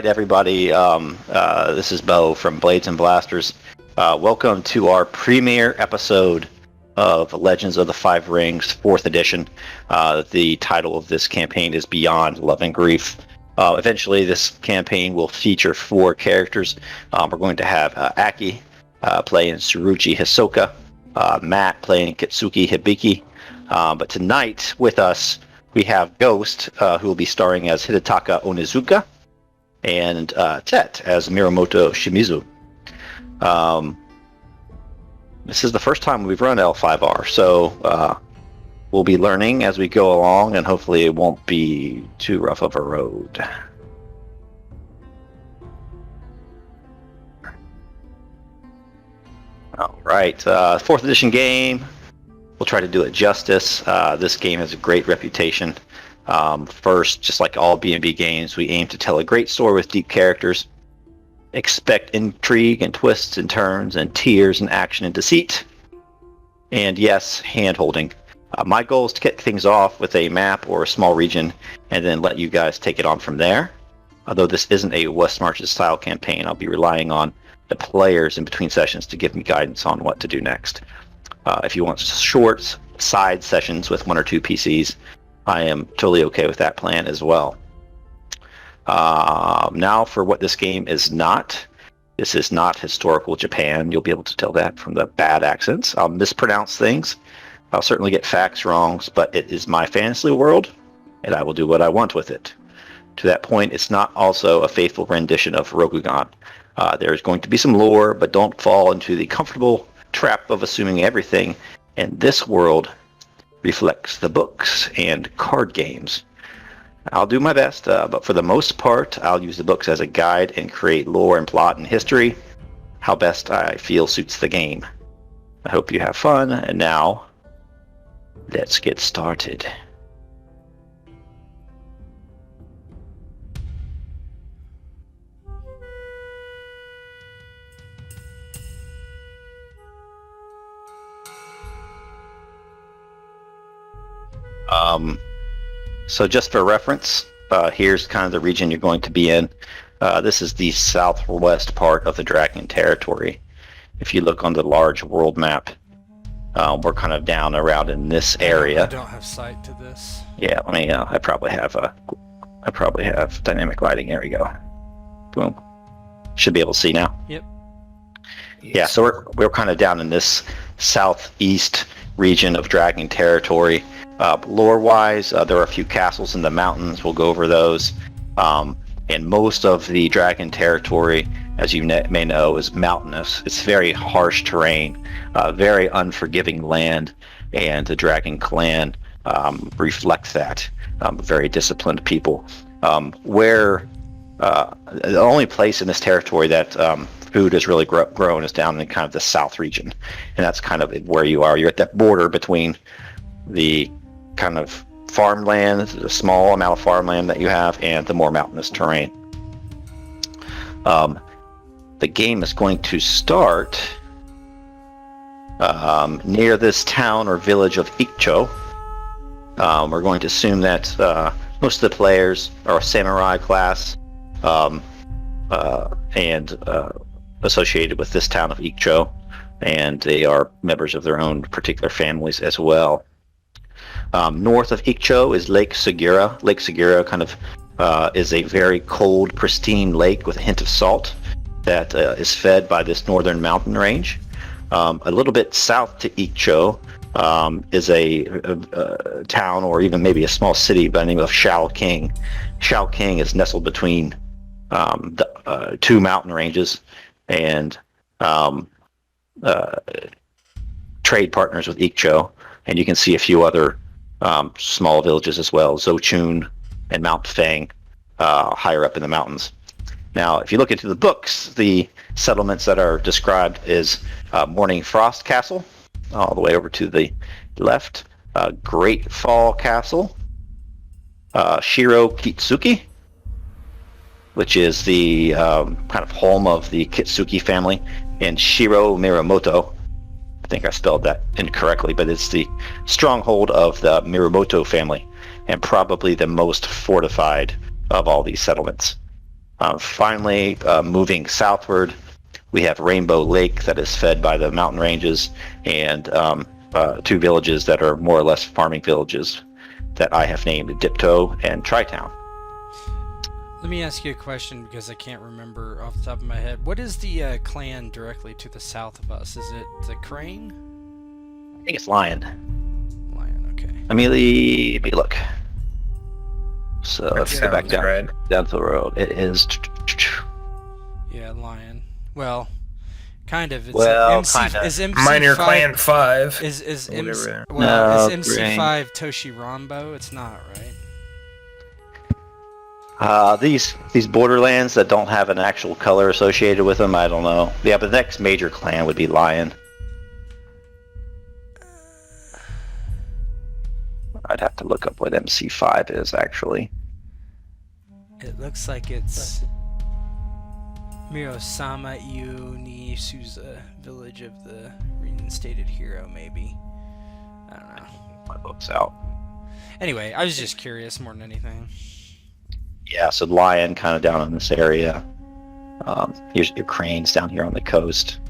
right, everybody. This is Bo from Blades and Blasters. Welcome to our premiere episode of Legends of the Five Rings, 4th edition. The title of this campaign is Beyond Love and Grief. Eventually, this campaign will feature 4 characters. We're going to have Aki playing Tsuruchi Hisoka, Matt playing Kitsuki Hibiki. But tonight with us, we have Ghost, who will be starring as Hidetaka Onizuka, and Tet as Miromoto Shimizu. This is the first time we've run L5R, so we'll be learning as we go along, and hopefully it won't be too rough of a road. All right, 4th edition game. We'll try to do it justice. This game has a great reputation. First, just like all B&B games, we aim to tell a great story with deep characters. Expect intrigue and twists and turns and tears and action and deceit. And yes, hand-holding. My goal is to kick things off with a map or a small region and then let you guys take it on from there. Although this isn't a West Marches style campaign, I'll be relying on the players in between sessions to give me guidance on what to do next. If you want short side sessions with 1 or 2 PCs, I am totally okay with that plan as well. Now for what this game is not. This is not historical Japan. You'll be able to tell that from the bad accents. I'll mispronounce things. I'll certainly get facts wrong, but it is my fantasy world, and I will do what I want with it. To that point, it's not also a faithful rendition of Rokugan. There's going to be some lore, but don't fall into the comfortable trap of assuming everything in this world reflects the books and card games. I'll do my best, but for the most part, I'll use the books as a guide and create lore and plot and history, how best I feel suits the game. I hope you have fun, and now, let's get started. So just for reference, here's kind of the region you're going to be in. This is the southwest part of the Dragon territory. If you look on the large world map, we're kind of down around in this area. I don't have sight to this. Yeah, let me. I probably have dynamic lighting. There we go. Boom. Should be able to see now. Yep. Yeah, so we're kind of down in this southeast region of Dragon territory. Lore-wise, there are a few castles in the mountains. We'll go over those. And most of the Dragon territory, as you may know, is mountainous. It's very harsh terrain, very unforgiving land, and the Dragon clan reflects that. Very disciplined people. The only place in this territory that food has really grown is down in kind of the south region, and that's kind of where you are. You're at that border between the kind of farmland, the small amount of farmland that you have, and the more mountainous terrain. The game is going to start near this town or village of Ikcho. We're going to assume that most of the players are a samurai class and associated with this town of Ikcho, and they are members of their own particular families as well. North of Ikcho is Lake Segura. Lake Segura kind of is a very cold, pristine lake with a hint of salt that is fed by this northern mountain range. A little bit south to Ikcho is a town, or even maybe a small city by the name of Shaoqing. Shaoqing is nestled between the 2 mountain ranges and trade partners with Ikcho. And you can see a few other small villages as well, Zochun and Mount Fang, higher up in the mountains. Now, if you look into the books, the settlements that are described is Morning Frost Castle, all the way over to the left, Great Fall Castle, Shiro Kitsuki, which is the kind of home of the Kitsuki family, and Shiro Miromoto. I think I spelled that incorrectly, but it's the stronghold of the Miromoto family, and probably the most fortified of all these settlements. Finally, moving southward, we have Rainbow Lake that is fed by the mountain ranges, and 2 villages that are more or less farming villages that I have named Dipto and Tri-Town. Let me ask you a question because I can't remember off the top of my head. What is the clan directly to the south of us? Is it the Crane? I think it's Lion. Lion, okay. Let me look. So let's go back down to the road. It is. Yeah, Lion. Well, kind of. It's kind of. Is MC5, Minor Clan 5. Is Whatever. is MC5 Toshi Rambo? It's not, right? These borderlands that don't have an actual color associated with them, I don't know. Yeah, but the next major clan would be Lion. I'd have to look up what MC5 is, actually. It looks like it's Mirosama Iu ni Suza, village of the reinstated hero, maybe. I don't know. My book's out. Anyway, I was just curious more than anything. Yeah, so Lion kind of down in this area. Here's your Cranes down here on the coast.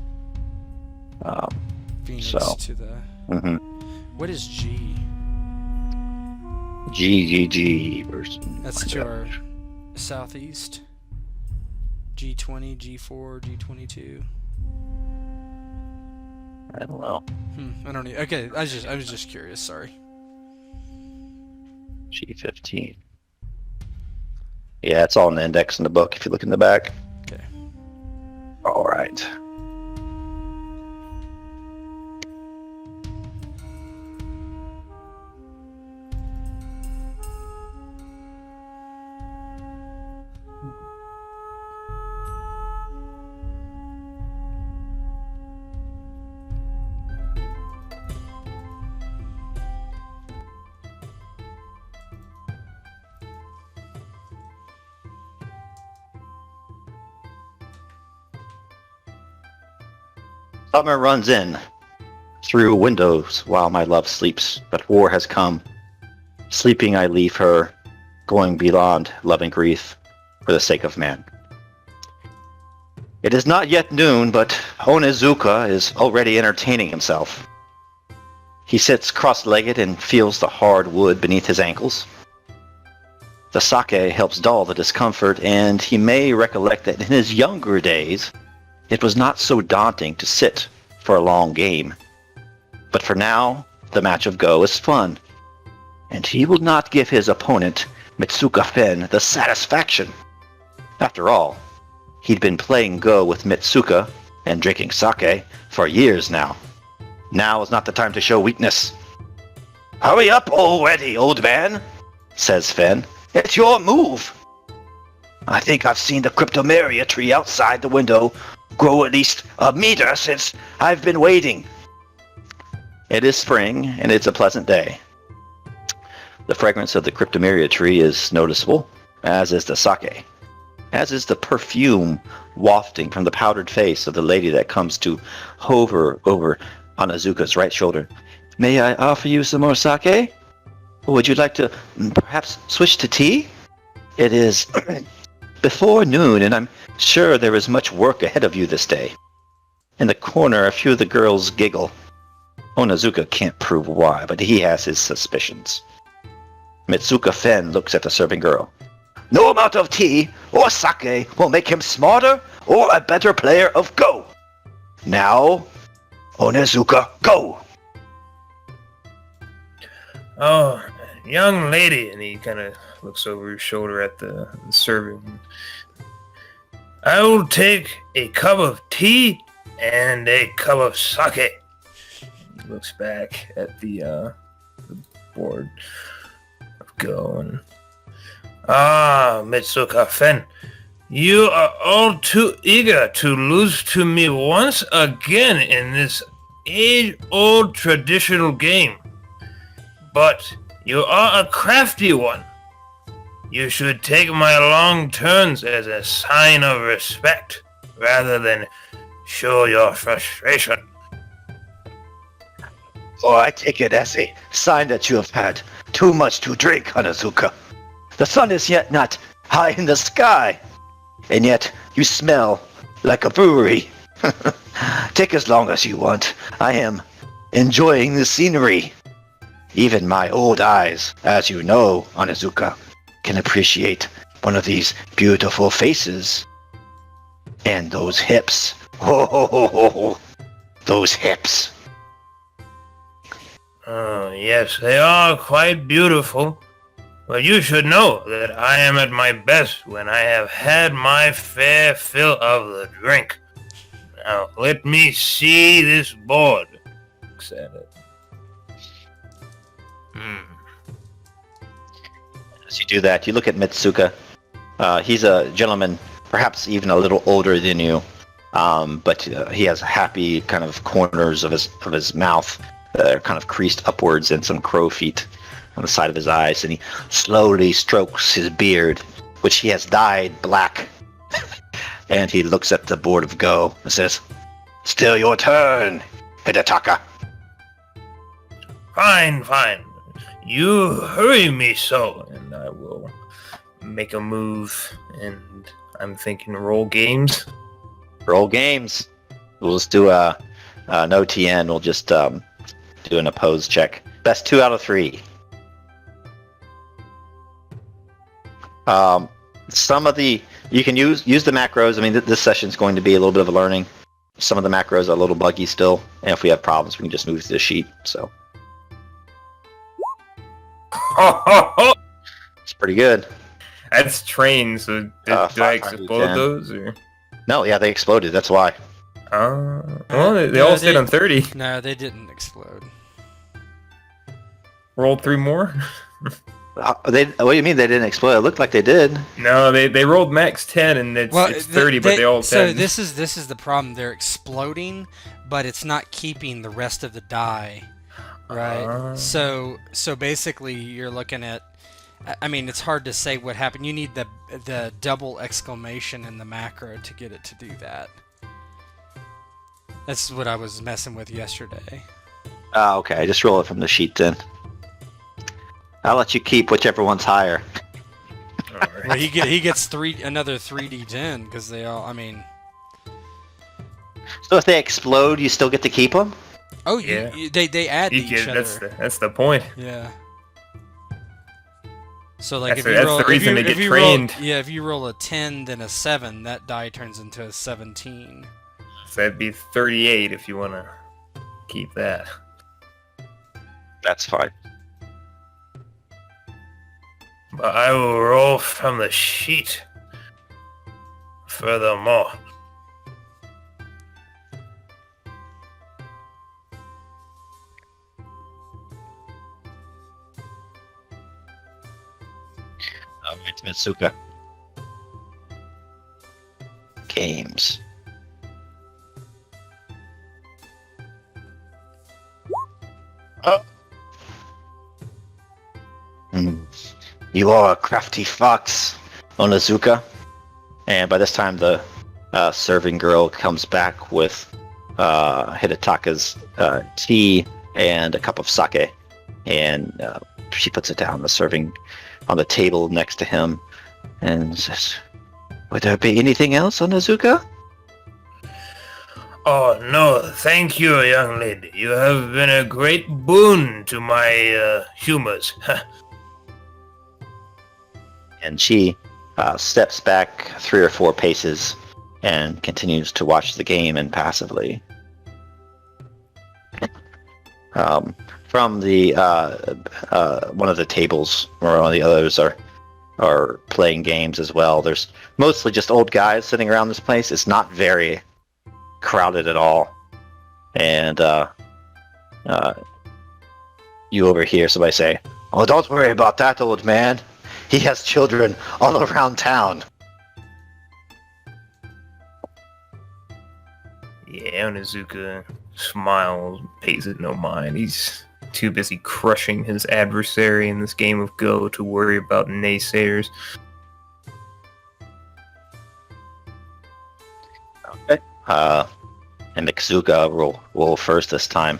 Phoenix to the... Mm-hmm. What is G? G. That's to our southeast. G20, G4, G22. I don't know. I don't know. Okay, I was just curious. Sorry. G15. Yeah, it's all in the index in the book if you look in the back. Okay. All right. Summer runs in through windows while my love sleeps, but war has come. Sleeping I leave her, going beyond love and grief for the sake of man. It is not yet noon, but Onizuka is already entertaining himself. He sits cross-legged and feels the hard wood beneath his ankles. The sake helps dull the discomfort, and he may recollect that in his younger days, it was not so daunting to sit for a long game. But for now, the match of Go is fun, and he will not give his opponent, Mitsuka Fen, the satisfaction. After all, he'd been playing Go with Mitsuka and drinking sake for years now. Now is not the time to show weakness. "Hurry up already, old man," says Fen. "It's your move." "I think I've seen the cryptomeria tree outside the window grow at least a meter since I've been waiting." It is spring, and it's a pleasant day. The fragrance of the cryptomeria tree is noticeable, as is the sake, as is the perfume wafting from the powdered face of the lady that comes to hover over Onizuka's right shoulder. "May I offer you some more sake? Or would you like to perhaps switch to tea? It is before noon, and I'm sure there is much work ahead of you this day." In the corner, a few of the girls giggle. Onizuka can't prove why, but he has his suspicions. Mitsuka Fen looks at the serving girl. "No amount of tea or sake will make him smarter or a better player of Go. Now, Onizuka, go!" "Oh, young lady," and he kind of looks over his shoulder at the serving. "I will take a cup of tea and a cup of sake." He looks back at the board of Go and... "Ah, Mitsuka Fen, you are all too eager to lose to me once again in this age-old traditional game. But you are a crafty one. You should take my long turns as a sign of respect, rather than show your frustration." "Oh, I take it as a sign that you have had too much to drink, Onizuka. The sun is yet not high in the sky. and yet you smell like a brewery. Take as long as you want. I am enjoying the scenery. Even my old eyes, as you know, Onizuka, can appreciate one of these beautiful faces. And those hips. Oh, those hips. Oh, yes, they are quite beautiful. But you should know that I am at my best when I have had my fair fill of the drink. Now, let me see this board. Looks at it. As you do that, you look at Mitsuka. He's a gentleman, perhaps even a little older than you, but he has happy kind of corners of his mouth that are kind of creased upwards and some crow feet on the side of his eyes, and he slowly strokes his beard, which he has dyed black. And he looks at the board of Go and says, "Still your turn, Hidetaka." Fine, fine. You hurry me so, and I will make a move, and I'm thinking roll games. Roll games. We'll just do no TN. We'll just do an opposed check. Best 2 out of 3. Some of the you can use the macros. I mean, this session's going to be a little bit of a learning. Some of the macros are a little buggy still, and if we have problems, we can just move to the sheet. So it's pretty good. That's trained, so do I explode those? Or? No, yeah, they exploded. That's why. Well, they all stayed on 30. No, they didn't explode. Rolled 3 more? What do you mean they didn't explode? It looked like they did. No, they rolled max 10, and it's 30, but they all 10. So this is the problem. They're exploding, but it's not keeping the rest of the die, right? So basically, you're looking at. I mean, it's hard to say what happened. You need the double exclamation in the macro to get it to do that. That's what I was messing with yesterday. Okay. Just roll it from the sheet then. I'll let you keep whichever one's higher. Right. Well, he gets another 3d10 because they all. I mean. So if they explode, you still get to keep them? Oh yeah. They add to each other. That's the point. Yeah. So like that's the reason they get trained. If you roll a 10 then a 7, that die turns into a 17. So that'd be 38 if you want to keep that. That's fine. But I will roll from the sheet. Furthermore. Alright, Mitsuka. Games. Oh. You are a crafty fox, Onizuka. And by this time, the serving girl comes back with Hidetaka's tea and a cup of sake, and she puts it down on the table next to him, and says, "Would there be anything else, Onizuka?" Oh, no, thank you, young lady. You have been a great boon to my humors. And she steps back 3 or 4 paces and continues to watch the game impassively. From the one of the tables where all the others are playing games as well. There's mostly just old guys sitting around this place. It's not very crowded at all. And you overhear somebody say, "Oh, don't worry about that, old man. He has children all around town." Yeah, Onizuka smiles, pays it no mind. He's too busy crushing his adversary in this game of Go to worry about naysayers. Okay. And Mitsuka roll first this time.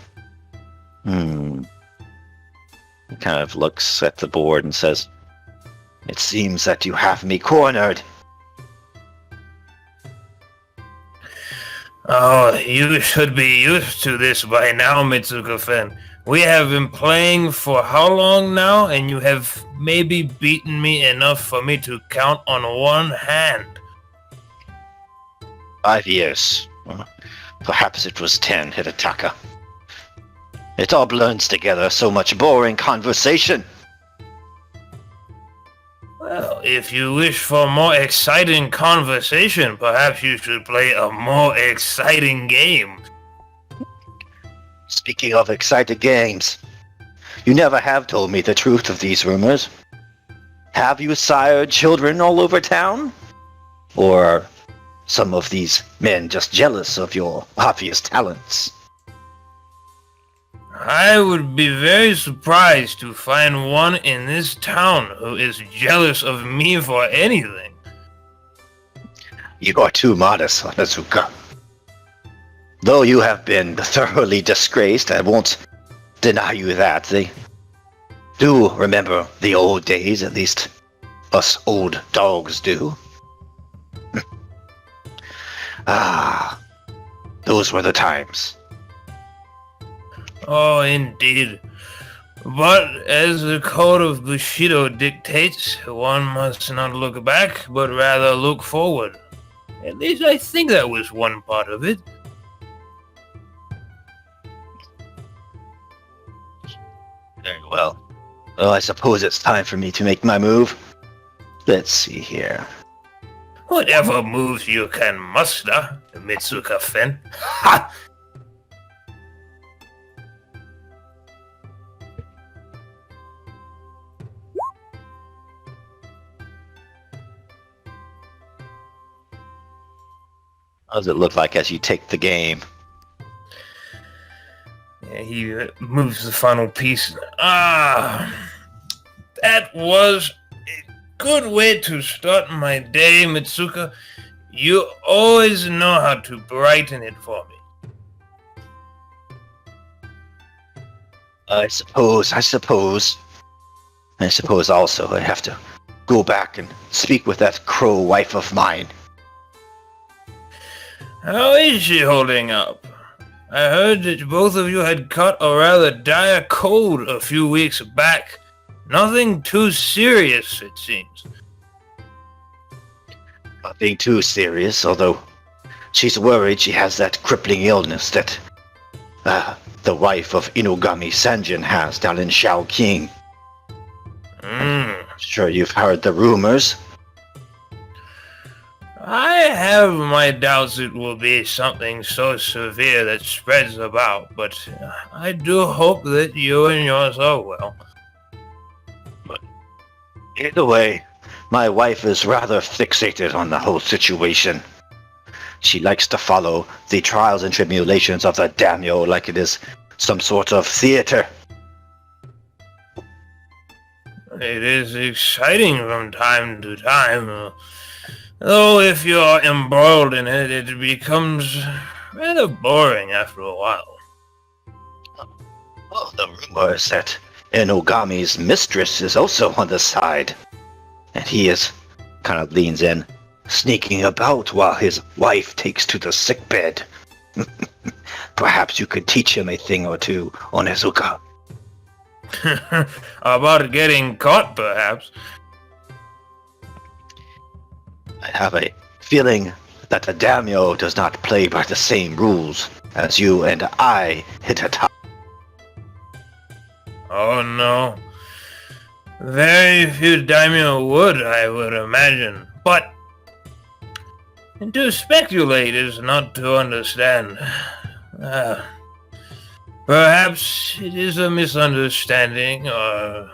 He kind of looks at the board and says, "It seems that you have me cornered." Oh, you should be used to this by now, Mitsuka-fen. We have been playing for how long now, and you have maybe beaten me enough for me to count on one hand. 5 years. Perhaps it was 10, Hidetaka. It all blends together, so much boring conversation. Well, if you wish for more exciting conversation, perhaps you should play a more exciting game. Speaking of exciting games, you never have told me the truth of these rumors. Have you sired children all over town? Or are some of these men just jealous of your obvious talents? I would be very surprised to find one in this town who is jealous of me for anything. You are too modest, Onizuka. Though you have been thoroughly disgraced, I won't deny you that. They do remember the old days, at least us old dogs do. Those were the times. Oh, indeed. But as the code of Bushido dictates, one must not look back, but rather look forward. At least I think that was one part of it. Very well. Well, I suppose it's time for me to make my move. Let's see here. Whatever moves you can muster, Mitsuka-fen. Ha! How does it look like as you take the game? Yeah, he moves the final piece. That was a good way to start my day, Mitsuka. You always know how to brighten it for me. I suppose also I have to go back and speak with that crow wife of mine. How is she holding up? I heard that both of you had caught a rather dire cold a few weeks back. Nothing too serious, it seems. Nothing too serious, although she's worried she has that crippling illness that the wife of Inugami Sanjin has down in Shaoqing. Sure you've heard the rumors. I have my doubts it will be something so severe that spreads about, but I do hope that you and yours are well. But either way, my wife is rather fixated on the whole situation. She likes to follow the trials and tribulations of the daimyo like it is some sort of theater. It is exciting from time to time, though if you are embroiled in it, it becomes rather boring after a while. Oh, the rumor is that Inugami's mistress is also on the side, and he is kind of leans in, sneaking about while his wife takes to the sickbed. Perhaps you could teach him a thing or two, Onizuka. About getting caught, perhaps. I have a feeling that the daimyo does not play by the same rules as you and I, Hidetaka. Oh no. Very few daimyo would, I would imagine. But to speculate is not to understand. Perhaps it is a misunderstanding or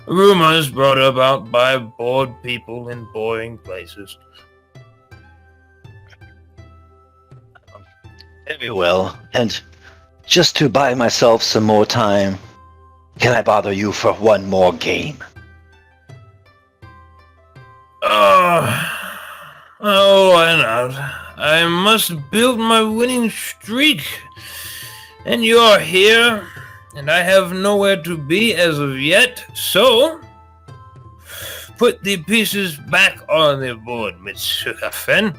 rumors brought about by bored people in boring places. Very well, and just to buy myself some more time, can I bother you for one more game? Oh, why not? I must build my winning streak. And you're here, and I have nowhere to be as of yet, so put the pieces back on the board, Mitsuka-fen.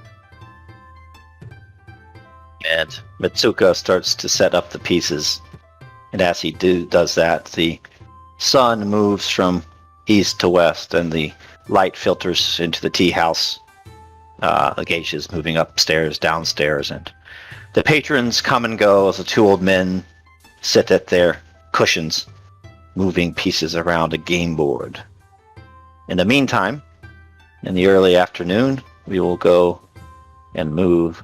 And Mitsuka starts to set up the pieces. And as he does that, the sun moves from east to west, and the light filters into the tea house. The geishas moving upstairs, downstairs, and the patrons come and go as the two old men sit at their cushions, moving pieces around a game board. In the meantime, in the early afternoon, we will go and move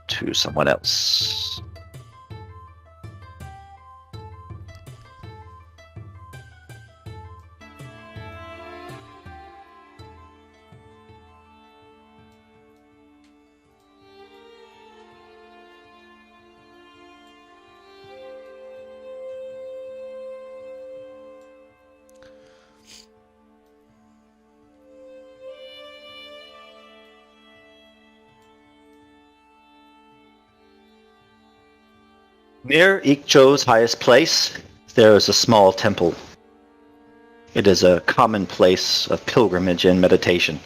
to someone else. Near Ikcho's highest place, there is a small temple. It is a common place of pilgrimage and meditation.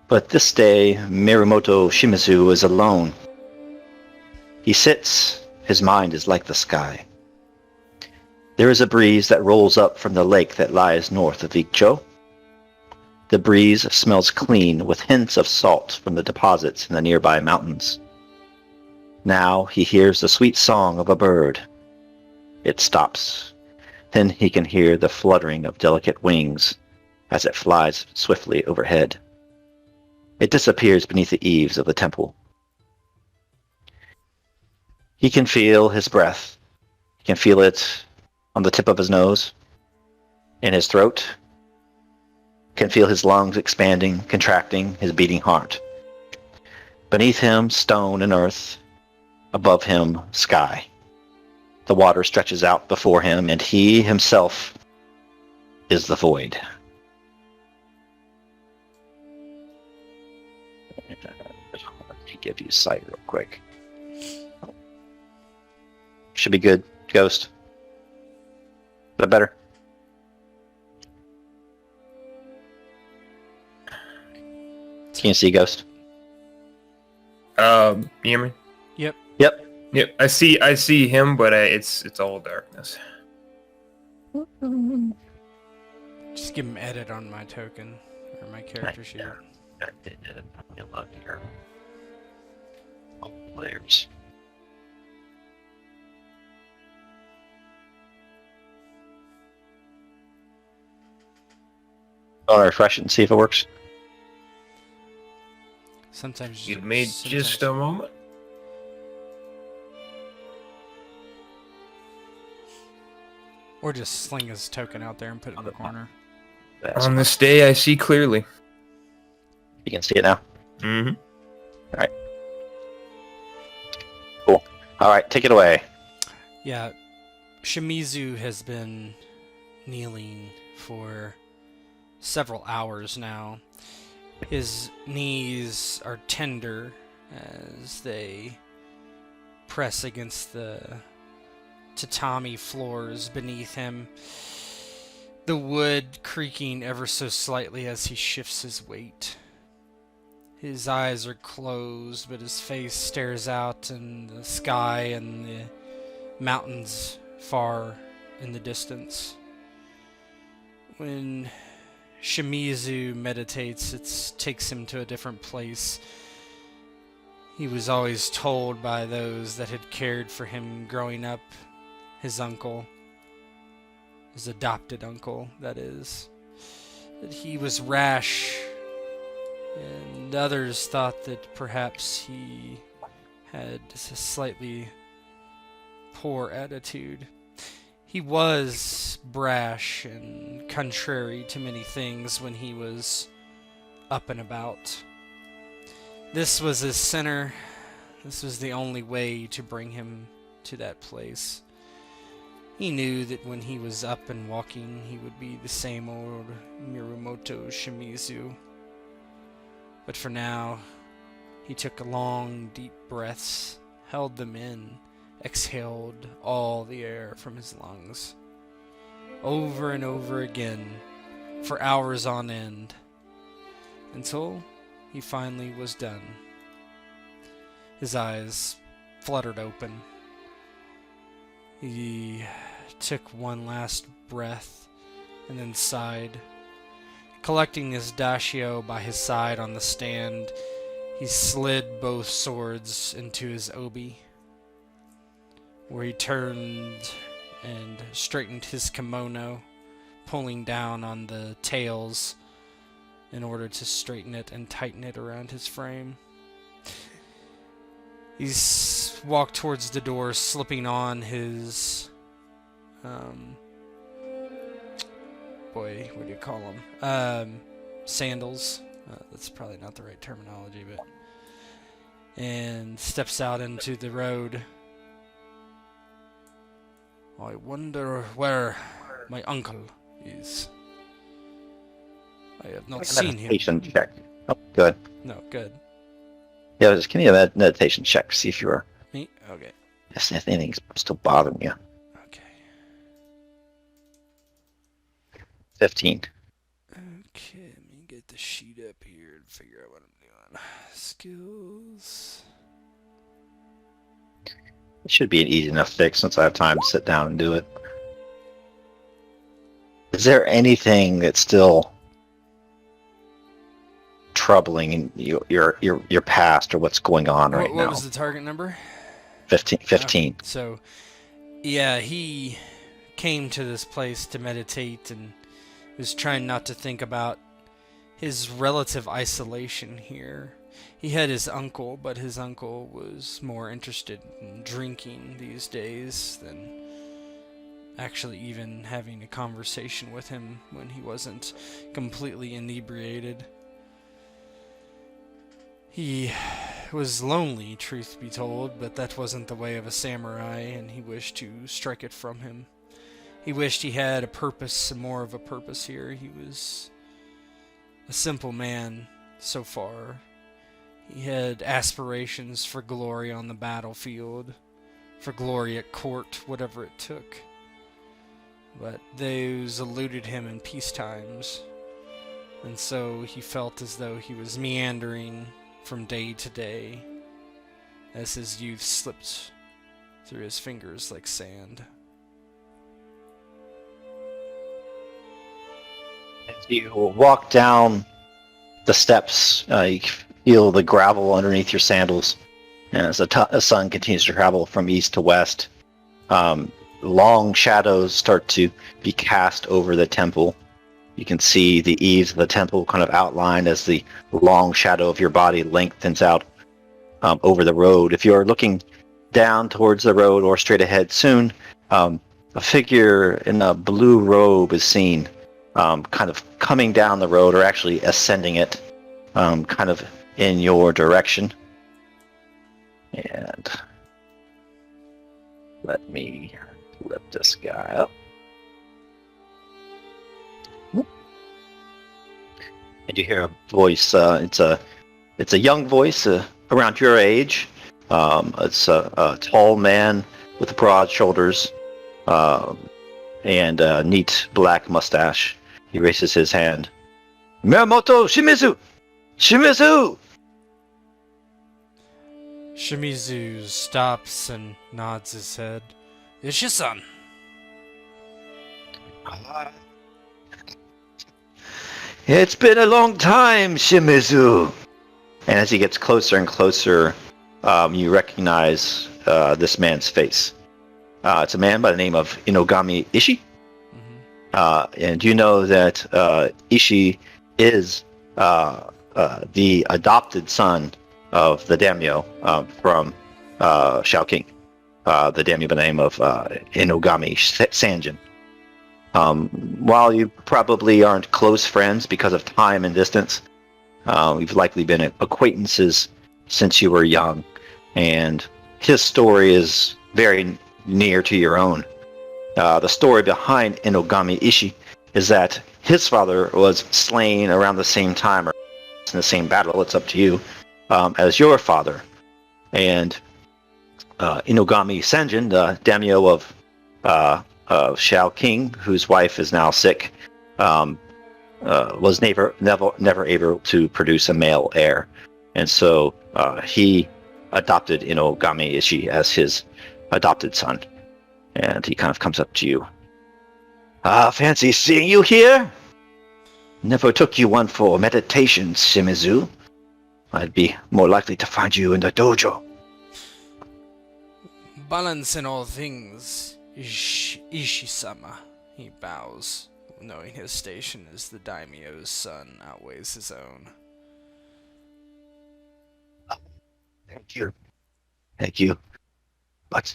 But this day, Mirumoto Shimizu is alone. He sits, his mind is like the sky. There is a breeze that rolls up from the lake that lies north of Ikcho. The breeze smells clean with hints of salt from the deposits in the nearby mountains. Now he hears the sweet song of a bird. It stops. Then he can hear the fluttering of delicate wings as it flies swiftly overhead. It disappears beneath the eaves of the temple. He can feel his breath. He can feel it on the tip of his nose, in his throat. Can feel his lungs expanding, contracting, his beating heart. Beneath him, stone and earth. Above him, sky. The water stretches out before him, and he himself is the void. Let me give you sight real quick. Should be good, Ghost. Is that better? Can you see Ghost? You hear me? Yep. Yep. Yep. I see him, but it's all darkness. Just give him edit on my token or my character sheet. I love your players. I'll refresh it and see if it works. Sometimes Give me just a moment. Or just sling his token out there and put it in the corner. On this day, I see clearly. You can see it now. Mm-hmm. All right. Cool. All right, take it away. Yeah, Shimizu has been kneeling for several hours now. His knees are tender as they press against the tatami floors beneath him, the wood creaking ever so slightly as he shifts his weight. His eyes are closed, but his face stares out in the sky and the mountains far in the distance. When Shimizu meditates, it takes him to a different place. He was always told by those that had cared for him growing up, his uncle, his adopted uncle, that is, that he was rash, and others thought that perhaps he had a slightly poor attitude. He was brash and contrary to many things when he was up and about. This was his center. This was the only way to bring him to that place. He knew that when he was up and walking, he would be the same old Mirumoto Shimizu. But for now, he took long, deep breaths, held them in, exhaled all the air from his lungs, over and over again, for hours on end, until he finally was done. His eyes fluttered open. He took one last breath and then sighed. Collecting his dashio by his side on the stand, he slid both swords into his obi, where he turned and straightened his kimono, pulling down on the tails in order to straighten it and tighten it around his frame. He walked towards the door, slipping on his what do you call them? Sandals. That's probably not the right terminology, but... And steps out into the road. I wonder where my uncle is. I have not seen him. Meditation check. Oh, good. No, good. Yeah, just give me a meditation check to see if you're... Me? Okay. If anything's still bothering you. Okay. 15. Okay, let me get the sheet up here and figure out what I'm doing. Skills. It should be an easy enough fix since I have time to sit down and do it. Is there anything that's still troubling in your past or what's going on right now? What was the target number? 15. Okay, so, yeah, he came to this place to meditate and was trying not to think about his relative isolation here. He had his uncle, but his uncle was more interested in drinking these days than actually even having a conversation with him when he wasn't completely inebriated. He was lonely, truth be told, but that wasn't the way of a samurai, and he wished to strike it from him. He wished he had a purpose, more of a purpose here. He was a simple man so far. He had aspirations for glory on the battlefield, for glory at court, whatever it took. But those eluded him in peace times, and so he felt as though he was meandering from day to day as his youth slipped through his fingers like sand. As you walk down the steps, you feel the gravel underneath your sandals, and as the sun continues to travel from east to west, long shadows start to be cast over the temple. You can see the eaves of the temple kind of outlined as the long shadow of your body lengthens out over the road. If you're looking down towards the road or straight ahead soon, a figure in a blue robe is seen kind of coming down the road, or actually ascending it, kind of in your direction. And let me flip this guy up. And you hear a voice. It's a young voice around your age. It's a tall man with broad shoulders and a neat black mustache. He raises his hand. Miyamoto Shimizu! Shimizu! Shimizu stops and nods his head. It's your son. It's been a long time, Shimizu. And as he gets closer and closer, you recognize this man's face. It's a man by the name of Inogami Ishii. And you know that Ishii is the adopted son of the daimyo from Shaoking, the daimyo by the name of Inogami Sanjin. While you probably aren't close friends because of time and distance, you've likely been acquaintances since you were young, and his story is very near to your own. The story behind Inogami Ishii is that his father was slain around the same time, or in the same battle, it's up to you, as your father. And Inogami Sanjin, the daimyo of Shaoking, whose wife is now sick, was never able to produce a male heir. And so he adopted Inogami Ishi as his adopted son. And he kind of comes up to you. Fancy seeing you here? Never took you one for meditation, Shimizu. I'd be more likely to find you in the dojo. Balance in all things, Ishi-sama. He bows, knowing his station as the daimyo's son outweighs his own. Thank you. Thank you. But,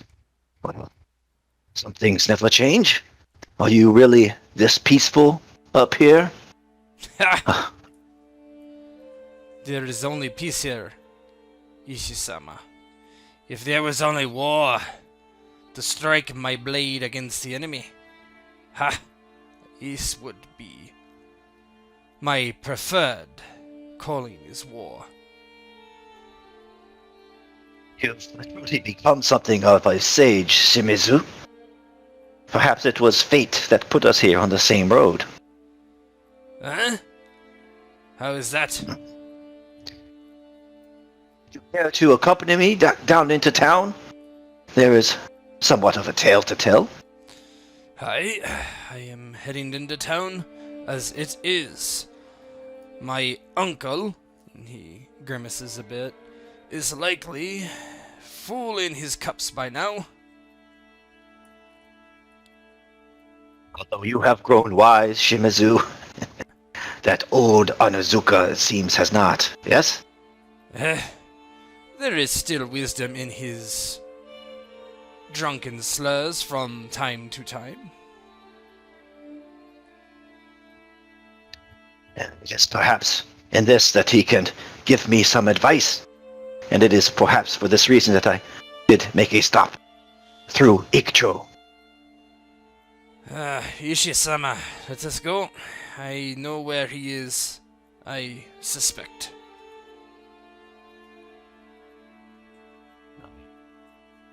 well, some things never change. Are you really this peaceful up here? Ha! There is only peace here, Ishi-sama. If there was only war, to strike my blade against the enemy, this would be my preferred calling is war. You've truly become something of a sage, Shimizu. Perhaps it was fate that put us here on the same road. Huh? How is that? You care to accompany me down into town? There is somewhat of a tale to tell. I am heading into town, as it is. My uncle, and he grimaces a bit, is likely full in his cups by now. Although you have grown wise, Shimizu, that old Onizuka, it seems, has not, yes? There is still wisdom in his drunken slurs from time to time. Yes, perhaps in this that he can give me some advice. And it is perhaps for this reason that I did make a stop through Ikcho. Ishi-sama, let us go. I know where he is. I suspect.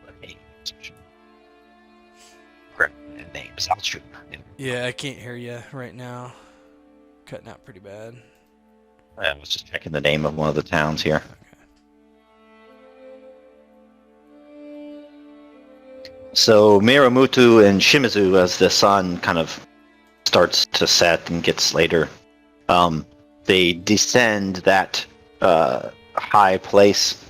Let me grab the names. I'll shoot. Yeah, I can't hear you right now. Cutting out pretty bad. I was just checking the name of one of the towns here. So Miramutu and Shimizu, as the sun kind of starts to set and gets later, they descend that high place.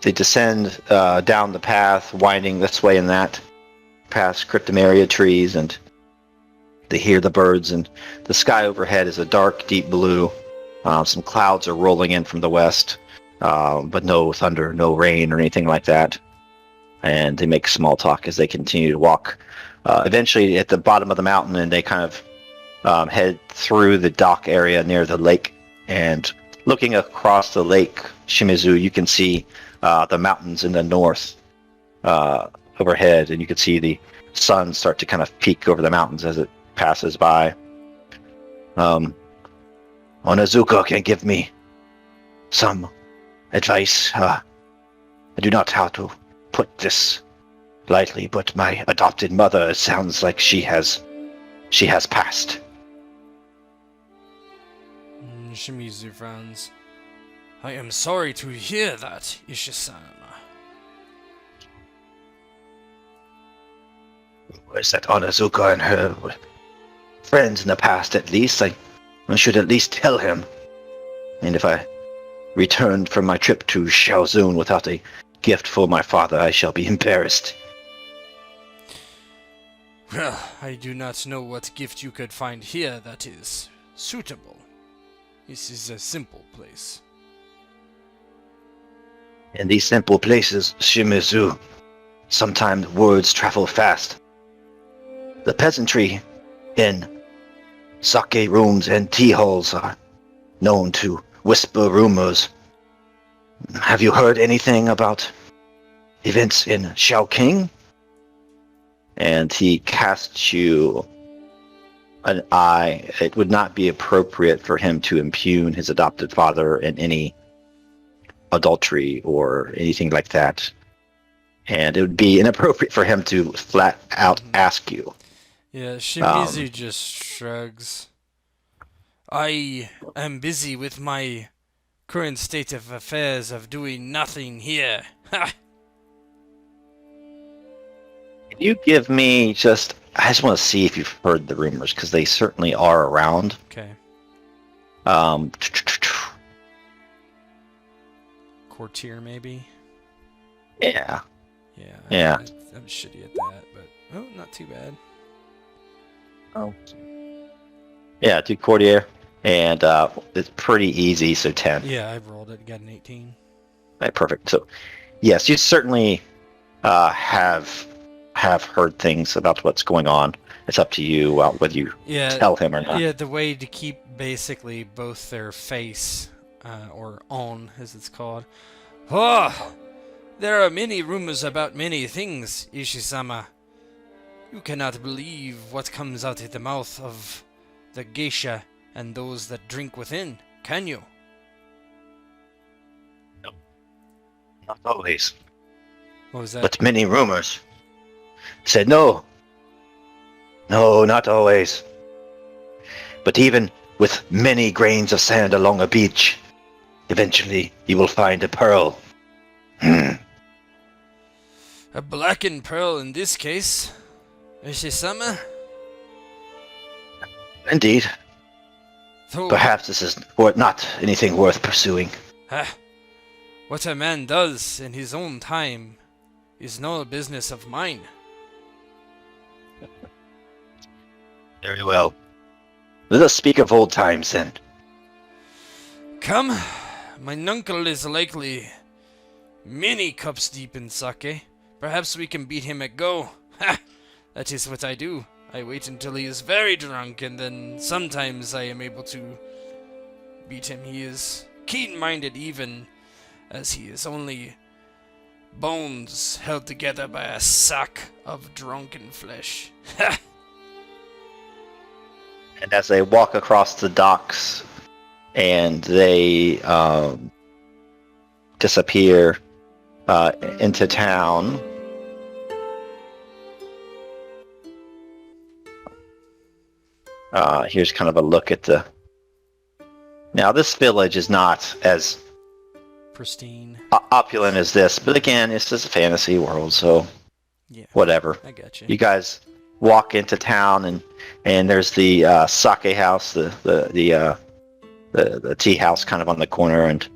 They descend down the path, winding this way and that, past cryptomeria trees, and they hear the birds, and the sky overhead is a dark, deep blue. Some clouds are rolling in from the west, but no thunder, no rain, or anything like that. And they make small talk as they continue to walk. Eventually, at the bottom of the mountain, and they kind of head through the dock area near the lake. And looking across the lake, Shimizu, you can see the mountains in the north overhead, and you can see the sun start to kind of peek over the mountains as it passes by. Onizuka can give me some advice. I do not know how to put this lightly, but my adopted mother, it sounds like she has passed. Shimizu frowns. I am sorry to hear that, Ishi-sama. Where's that Onizuka and her friends in the past, at least? I should at least tell him. And if I returned from my trip to Shaozun without a gift for my father, I shall be embarrassed. Well, I do not know what gift you could find here that is suitable. This is a simple place. In these simple places, Shimizu, sometimes words travel fast. The peasantry in sake rooms and tea halls are known to whisper rumors. Have you heard anything about events in Shaoqing? And he casts you an eye. It would not be appropriate for him to impugn his adopted father in any adultery or anything like that. And it would be inappropriate for him to flat out ask you. Yeah, Shimizu just shrugs. I am busy with my current state of affairs of doing nothing here. Ha! Can you give me just... I just want to see if you've heard the rumors, because they certainly are around. Okay. Um, Courtier, maybe? yeah. Yeah. Yeah. I'm shitty at that, but... Oh, not too bad. Oh. Yeah, do Courtier. And it's pretty easy, so 10. Yeah, I rolled it. Got an 18. Right, perfect. So, yes, you certainly have heard things about what's going on. It's up to you whether you tell him or not. Yeah, the way to keep basically both their face, or on, as it's called. Oh, there are many rumors about many things, Ishi-sama. You cannot believe what comes out of the mouth of the geisha and those that drink within, can you? No, not always. What was that? But many rumors. Said no. No, not always. But even with many grains of sand along a beach, eventually you will find a pearl. A blackened pearl in this case. Ishi-sama? Indeed. Though, Perhaps this is not anything worth pursuing. what a man does in his own time is no business of mine. Very well. Let us speak of old times then. Come, my nuncle is likely many cups deep in sake. Perhaps we can beat him at go. Ha! That is what I do. I wait until he is very drunk, and then sometimes I am able to beat him. He is keen-minded even, as he is only bones held together by a sack of drunken flesh. Ha! And as they walk across the docks and they disappear into town, here's kind of a look at the... Now, this village is not as Pristine. opulent as this, but again, it's just a fantasy world, so Yeah, whatever. I got you. You guys walk into town, and there's the sake house, the tea house kind of on the corner, and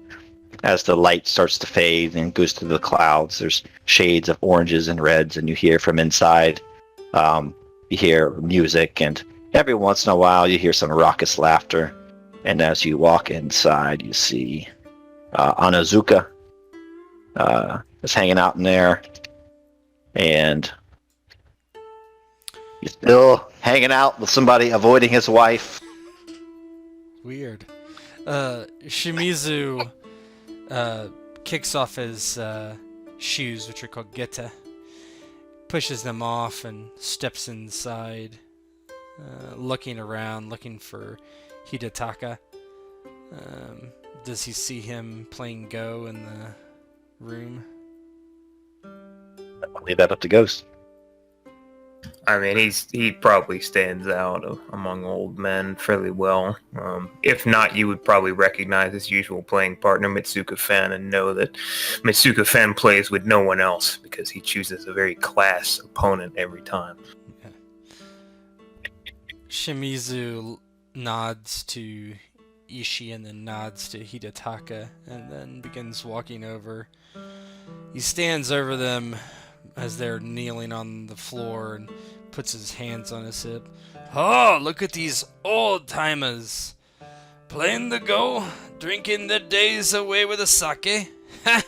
as the light starts to fade and goes through the clouds, there's shades of oranges and reds, and you hear from inside, you hear music, and every once in a while you hear some raucous laughter. And as you walk inside, you see Anazuka is hanging out in there, and he's still hanging out with somebody, avoiding his wife. Weird. Shimizu kicks off his shoes, which are called geta, pushes them off and steps inside, looking around, looking for Hidetaka. Does he see him playing Go in the room? I'll leave that up to Ghost. I mean, he probably stands out among old men fairly well. If not, you would probably recognize his usual playing partner, Mitsuka Fen, and know that Mitsuka Fen plays with no one else because he chooses a very class opponent every time. Yeah. Shimizu nods to Ishii and then nods to Hidetaka and then begins walking over. He stands over them as they're kneeling on the floor and puts his hands on his hip. Oh, look at these old timers. Playing the Go, drinking their days away with a sake. Ha!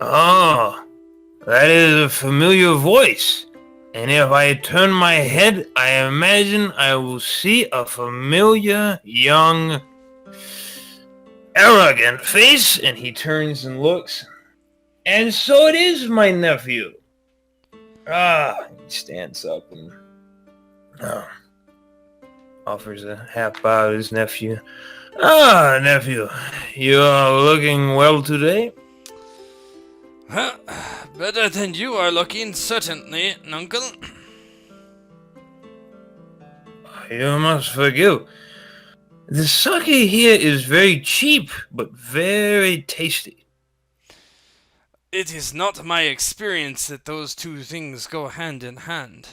Oh, that is a familiar voice. And if I turn my head, I imagine I will see a familiar, young, arrogant face. And he turns and looks. And so it is, my nephew. He stands up and offers a half bow to his nephew. Nephew, you are looking well today. Huh, better than you are looking, certainly, Uncle. Oh, You must forgive. The sake here is very cheap, but very tasty. It is not my experience that those two things go hand in hand.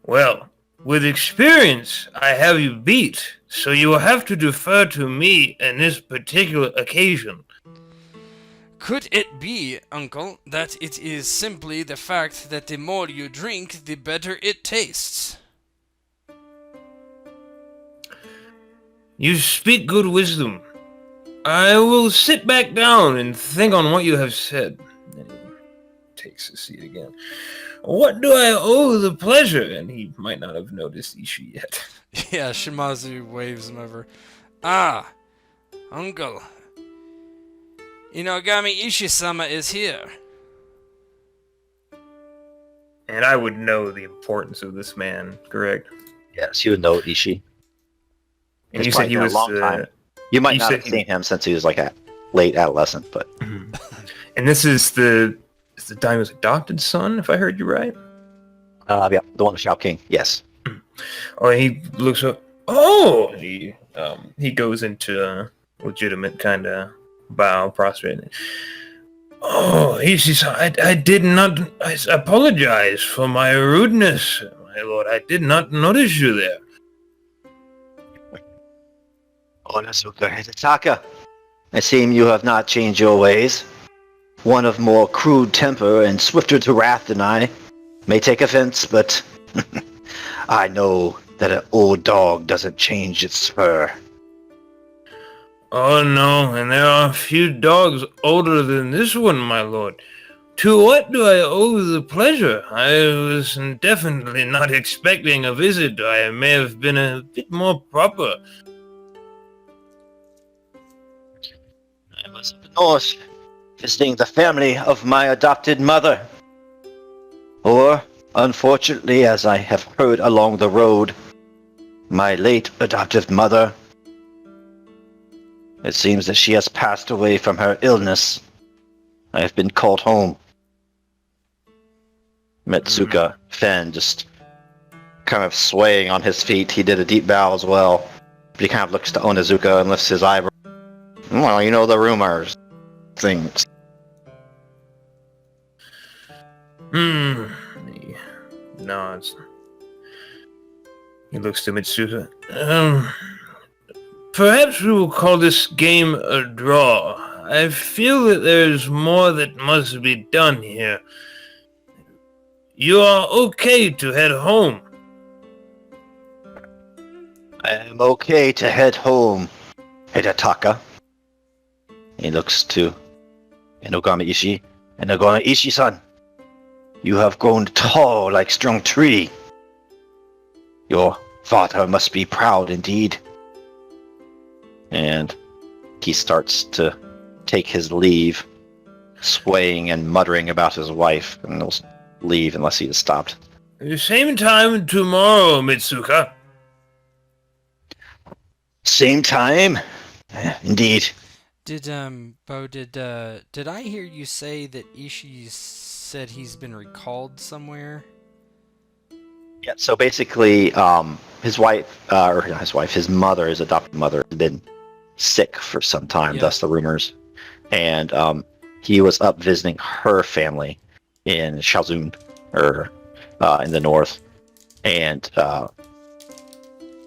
Well, with experience, I have you beat, so you will have to defer to me in this particular occasion. Could it be, Uncle, that it is simply the fact that the more you drink, the better it tastes? You speak good wisdom. I will sit back down and think on what you have said. And he takes a seat again. What do I owe the pleasure? And he might not have noticed Ishi yet. Yeah, Shimazu waves him over. Ah, Uncle. Inogami Ishi-sama is here. And I would know the importance of this man, correct? Yes, you would know Ishii. And It's you said probably he been a was long time. You might you not said have seen him since he was like a late adolescent, but and this is the daimyo's adopted son, if I heard you right. yeah, the one with Shao King. Yes. Oh, he looks up. Oh, he goes into a legitimate kind of bow, prostrate. Oh, I did not. I apologize for my rudeness, my lord. I did not notice you there. Onazuka Hidetaka, I seem you have not changed your ways. One of more crude temper and swifter to wrath than I may take offense, but I know that an old dog doesn't change its fur. Oh no, and there are a few dogs older than this one, my lord. To what do I owe the pleasure? I was definitely not expecting a visit. I may have been a bit more proper. I was up north, visiting the family of my adopted mother. Or, unfortunately, as I have heard along the road, my late adoptive mother. It seems that she has passed away from her illness. I have been called home. Mitsuka Fen just kind of swaying on his feet. He did a deep bow as well. But he kind of looks to Onizuka and lifts his eyebrow. Well, you know the rumors. Things. He nods. He looks to Mitsuka. Perhaps we will call this game a draw. I feel that there's more that must be done here. You are okay to head home. I am okay to head home, Hidetaka. He looks to Inogami Ishii. Inogami Ishii-san, you have grown tall like strong tree. Your father must be proud indeed. And he starts to take his leave, swaying and muttering about his wife, and he'll leave unless he is stopped. The same time tomorrow, Mitsuka. Same time? Indeed. Did Bo, did I hear you say that Ishii said he's been recalled somewhere? Yeah, so basically, his mother, his adopted mother, has been sick for some time, Yeah. thus the rumors. And he was up visiting her family in Shaozun, or in the north. And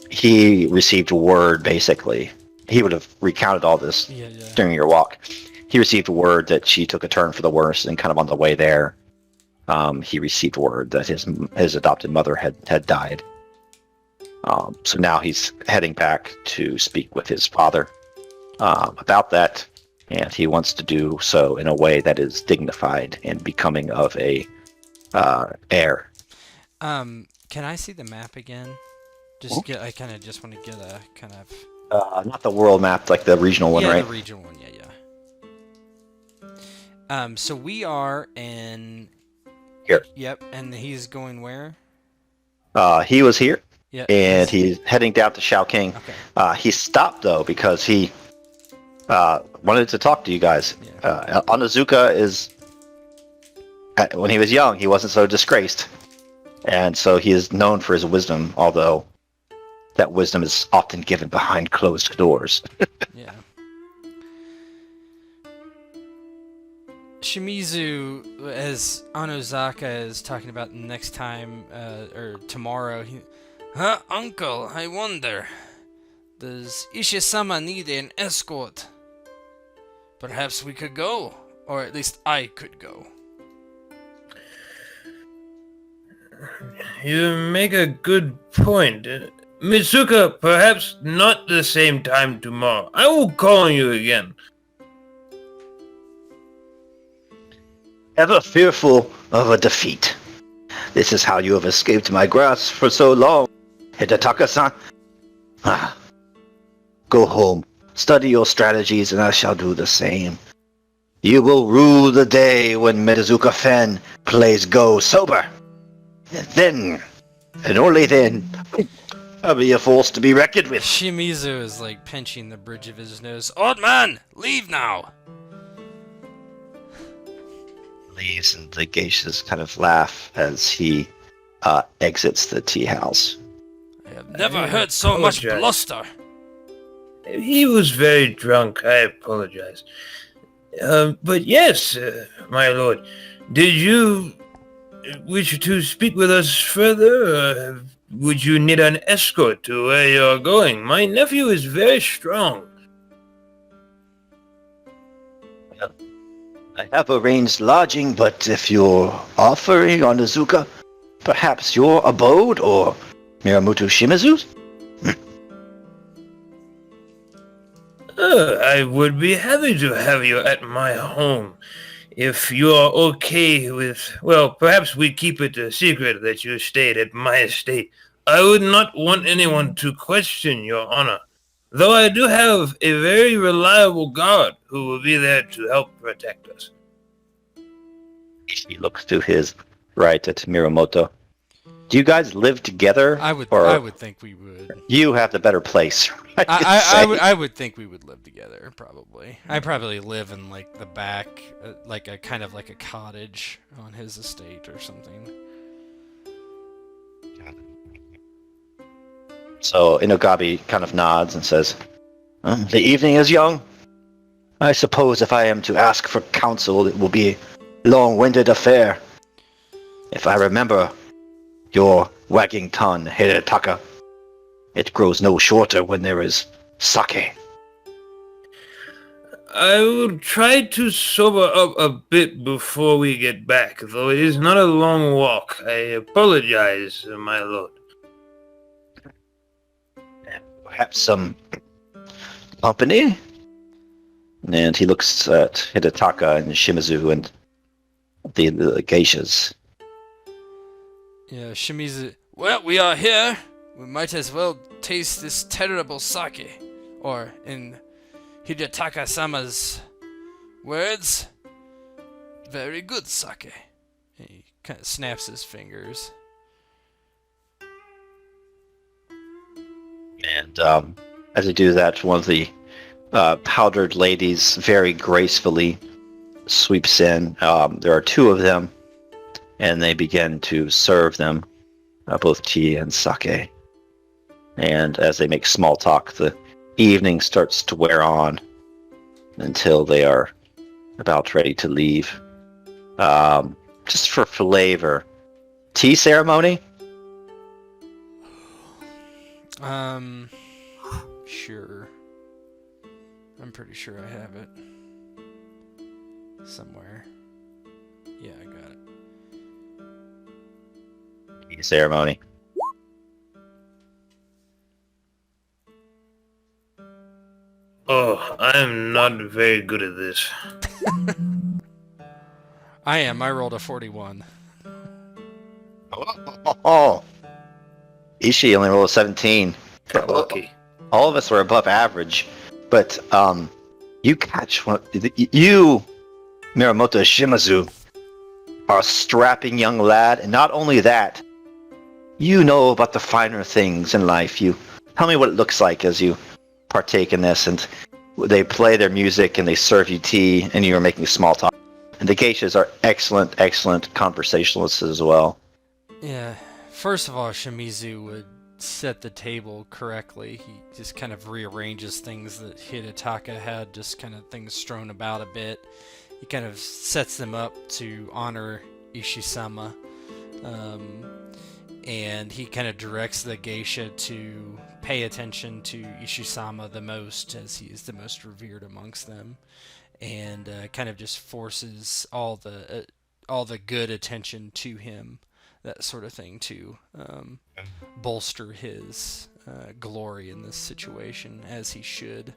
he received word, basically. He would have recounted all this Yeah. during your walk. He received word that she took a turn for the worse, and kind of on the way there, he received word that his adopted mother had died. So now he's heading back to speak with his father about that, and he wants to do so in a way that is dignified and becoming of a heir. Can I see the map again? I kind of just want to get a kind of... Not the world map, like the regional one, right? the regional one, yeah. So we are in... Here. Yep, and he's going where? He was here, Yeah. and he's heading down to Shao King. Okay. He stopped, though, because he wanted to talk to you guys. Yeah. Onizuka is... when he was young, he wasn't so disgraced. And so he is known for his wisdom, although that wisdom is often given behind closed doors. Yeah. Shimizu, as Anozaka is talking about next time, or tomorrow, Uncle, I wonder, does Ishisama need an escort? Perhaps we could go, or at least I could go. You make a good point. Mitsuka, perhaps not the same time tomorrow. I will call on you again. Ever fearful of a defeat. This is how you have escaped my grasp for so long, Hidataka-san. Go home, study your strategies, and I shall do the same. You will rule the day when Medizuka Fen plays Go sober. And then, and only then, I'll be a force to be reckoned with. Shimizu is like pinching the bridge of his nose. Old man, leave now! Leaves, and the geishas kind of laugh as he exits the tea house. I have never heard so much apologize. bluster. He was very drunk. I apologize. But yes, my lord, did you wish to speak with us further? Or would you need an escort to where you're going? My nephew is very strong. I have arranged lodging, but if you're offering Onizuka, perhaps your abode or Miramuto Shimizu's? I would be happy to have you at my home. If you are okay with, well, perhaps we keep it a secret that you stayed at my estate. I would not want anyone to question your honor, though I do have a very reliable guard who will be there to help protect us. He looks to his right at Miramoto. Do you guys live together? I would think we would. You have the better place. I would think we would live together, probably. I probably live in like the back, like a kind of like a cottage on his estate or something. So Inogabi kind of nods and says, the evening is young. I suppose if I am to ask for counsel, it will be a long-winded affair. If I remember your wagging tongue, Hidetaka, it grows no shorter when there is sake. I will try to sober up a bit before we get back, though it is not a long walk. I apologize, my lord. Perhaps some company? And he looks at Hidetaka and Shimizu and the geishas. Yeah, Shimizu. Well, we are here. We might as well taste this terrible sake. Or, in Hidetaka-sama's words, very good sake. He kind of snaps his fingers. And as they do that, one of the powdered ladies very gracefully sweeps in. There are two of them, and they begin to serve them both tea and sake. And as they make small talk, the evening starts to wear on until they are about ready to leave. Just for flavor, tea ceremony? Sure. I'm pretty sure I have it. Somewhere. Yeah, I got it. Tea ceremony. Oh, I am not very good at this. I am. I rolled a 41. Oh. Ishii only rolled a 17. Got lucky. All of us were above average, but you catch one. You, Miramoto Shimizu, are a strapping young lad, and not only that, you know about the finer things in life. You tell me what it looks like as you partake in this, and they play their music and they serve you tea, and you are making small talk. And the geishas are excellent conversationalists as well. Yeah. First of all, Shimizu would set the table correctly. He just kind of rearranges things that Hidetaka had, just kind of things strewn about a bit. He kind of sets them up to honor Ishisama. And he kind of directs the geisha to pay attention to Ishisama the most, as he is the most revered amongst them, and kind of just forces all the good attention to him, that sort of thing, to bolster his glory in this situation, as he should,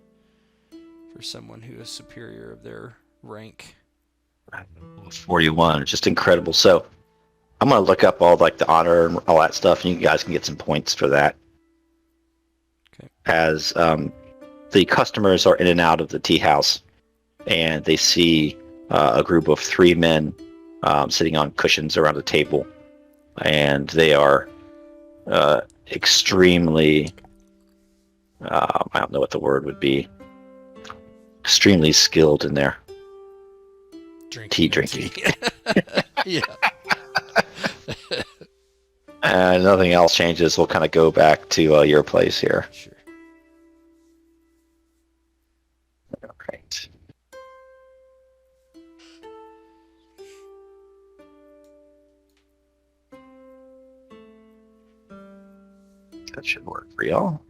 for someone who is superior of their rank. 41, just incredible. So I'm gonna look up all like the honor and all that stuff, and you guys can get some points for that. Okay. As the customers are in and out of the tea house, and they see a group of 3 men sitting on cushions around a table, and they are extremely, I don't know what the word would be, extremely skilled in their tea drinking. Yeah. And nothing else changes. We'll kind of go back to your place here. Sure. Great. That should work for y'all.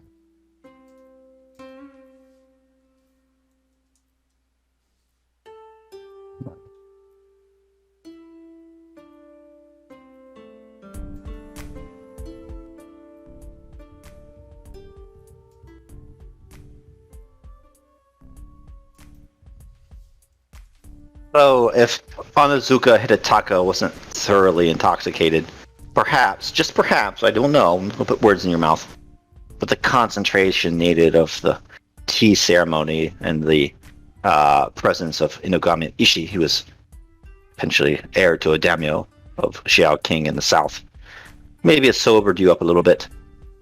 So, if Onizuka Hidetaka wasn't thoroughly intoxicated, perhaps, just perhaps, I don't know, I'll put words in your mouth, but the concentration needed of the tea ceremony and the presence of Inugami Ishi, who was potentially heir to a daimyo of Xiao King in the south, maybe it sobered you up a little bit.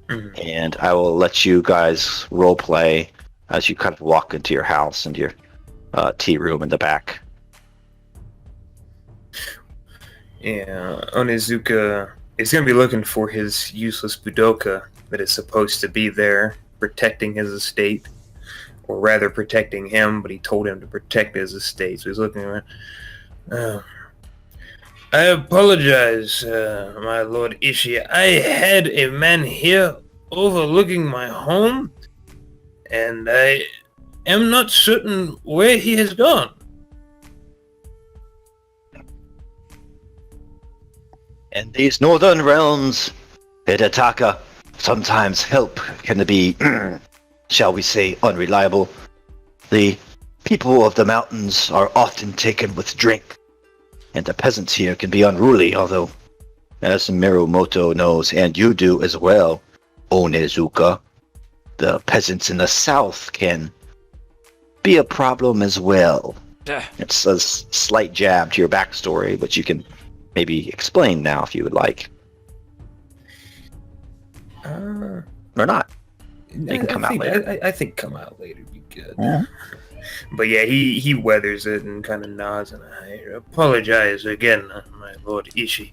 Mhm. And I will let you guys role play as you kind of walk into your house and your tea room in the back. Yeah, Onizuka is going to be looking for his useless Budoka that is supposed to be there protecting his estate, or rather protecting him, but he told him to protect his estate, so he's looking around. I apologize, my Lord Ishii. I had a man here overlooking my home, and I am not certain where he has gone. In these northern realms, Hidetaka, sometimes help can be, shall we say, unreliable. The people of the mountains are often taken with drink, and the peasants here can be unruly, although, as Mirumoto knows, and you do as well, Onizuka, the peasants in the south can be a problem as well. It's a slight jab to your backstory, but you can maybe explain now if you would like. Or not. You can come out later. I think come out later would be good. Yeah. But yeah, he weathers it and kind of nods, and I apologize again, my Lord Ishii.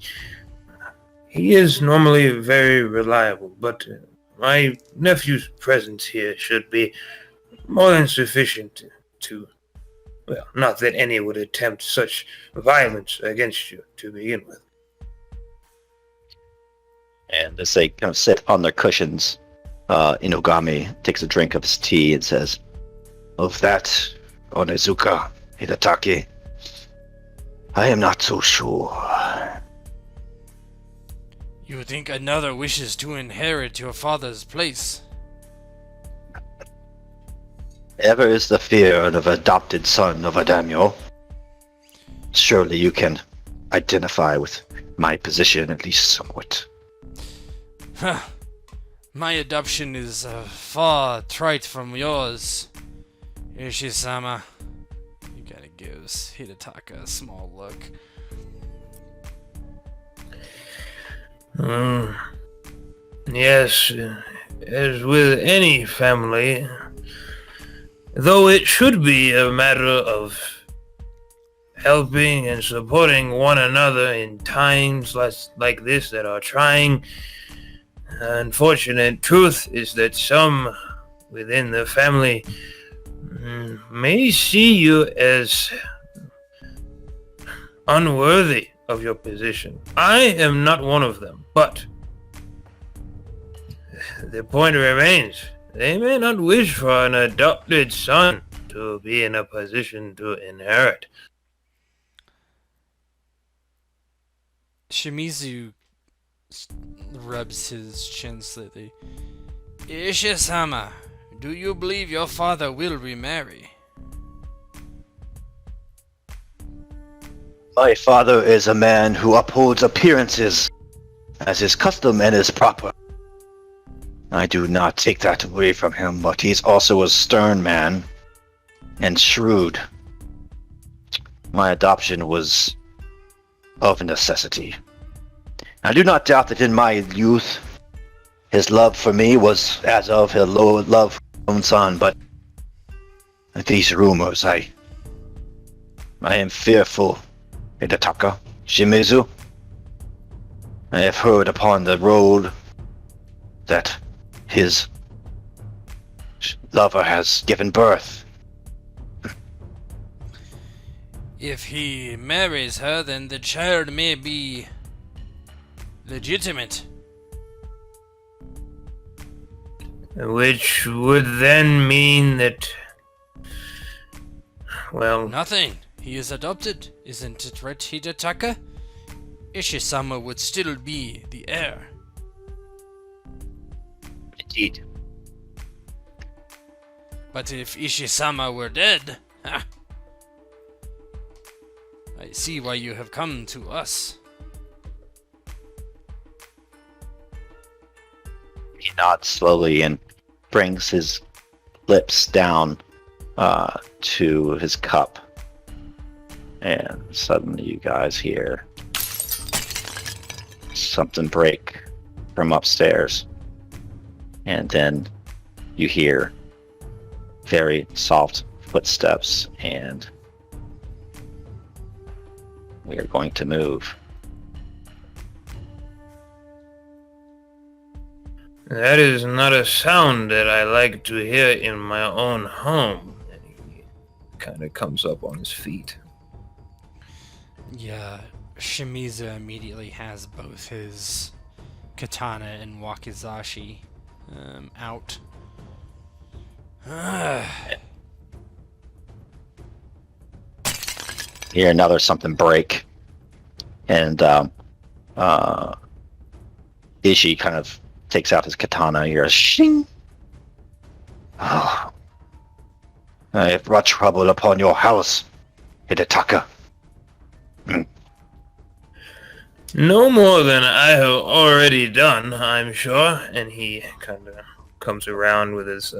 He is normally very reliable, but my nephew's presence here should be more than sufficient to, well, not that any would attempt such violence against you to begin with. And as they kind of sit on their cushions, Inugami takes a drink of his tea and says, "Of that, Onizuka Hidetake, I am not so sure." You think another wishes to inherit your father's place? Ever is the fear of an adopted son of a daimyo. Surely you can identify with my position at least somewhat. Huh. My adoption is far trite from yours, Ishisama. He kind of gives Hidetaka a small look. Yes, as with any family, though it should be a matter of helping and supporting one another in times like this that are trying, Unfortunate truth is that some within the family may see you as unworthy of your position. I am not one of them, but the point remains, they may not wish for an adopted son to be in a position to inherit. Shimizu rubs his chin slightly. Ishisama, do you believe your father will remarry? My father is a man who upholds appearances, as is custom and is proper. I do not take that away from him, but he's also a stern man and shrewd. My adoption was of necessity. I do not doubt that in my youth, his love for me was as of his love for his own son, but these rumors, I am fearful. Hidetaka, Shimizu, I have heard upon the road that his lover has given birth. If he marries her, then the child may be legitimate. Which would then mean that, well, Nothing. He is adopted, isn't it right, Hidetaka? Ishisama would still be the heir. Indeed. But if Ishisama were dead, ha! I see why you have come to us. He nods slowly and brings his lips down to his cup. And suddenly you guys hear something break from upstairs. And then you hear very soft footsteps, and we are going to move. that is not a sound that I like to hear in my own home. And he kind of comes up on his feet. Yeah, Shimizu immediately has both his katana and wakizashi out. You hear another something break, and Ishi kind of takes out his katana. You hear a shing. Oh, I have brought trouble upon your house, Hidetaka. No more than I have already done, I'm sure. And he kind of comes around with his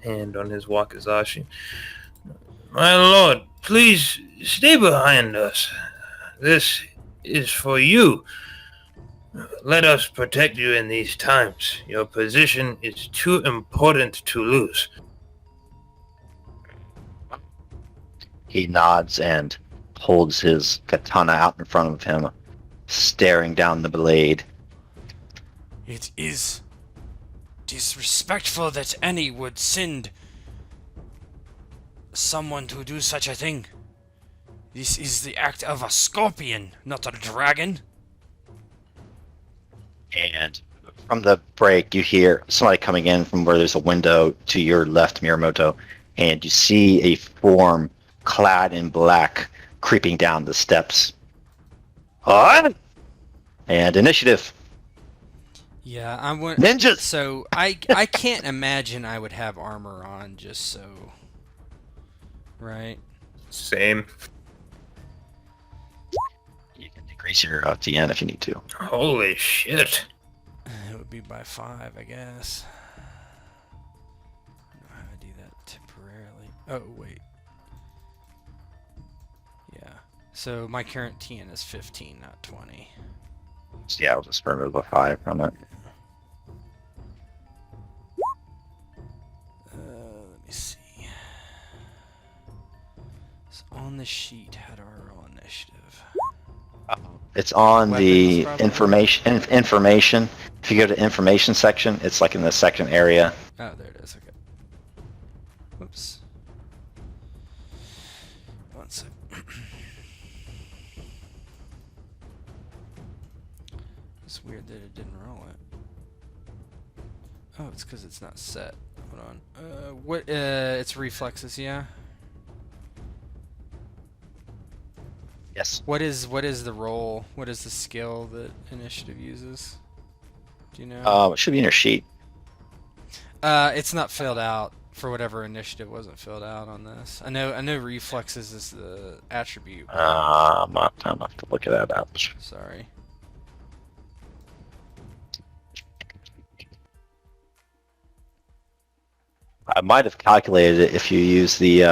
hand on his wakizashi. My lord, please stay behind us. This is for you. Let us protect you in these times. Your position is too important to lose. He nods and holds his katana out in front of him, staring down the blade. It is disrespectful that any would send someone to do such a thing. This is the act of a scorpion, not a dragon. And from the break, you hear somebody coming in from where there's a window to your left, Miyamoto, and you see a form clad in black creeping down the steps. What? And initiative. Yeah, I want Ninjas! So I can't imagine I would have armor on just so. Right? Same. You can decrease your TN if you need to. Holy shit. It would be by 5, I guess. I don't know how to do that temporarily. Oh, wait. Yeah. So my current TN is 15, not 20. So yeah, I'll just remove a 5 from it. Let me see. So on the sheet, how do I roll initiative? Uh-oh. It's on Weapons, the probably? information. If you go to information section, it's like in the second area. Oh, there it is. Okay. Whoops. One sec. It's weird that it didn't roll it. Oh, it's because it's not set. Hold on. What? It's reflexes, yeah. Yes. What is the role? What is the skill that initiative uses? Do you know? It should be in your sheet. It's not filled out for whatever initiative wasn't filled out on this. I know reflexes is the attribute. I'm not have to look at that up. Sorry. I might have calculated it if you use the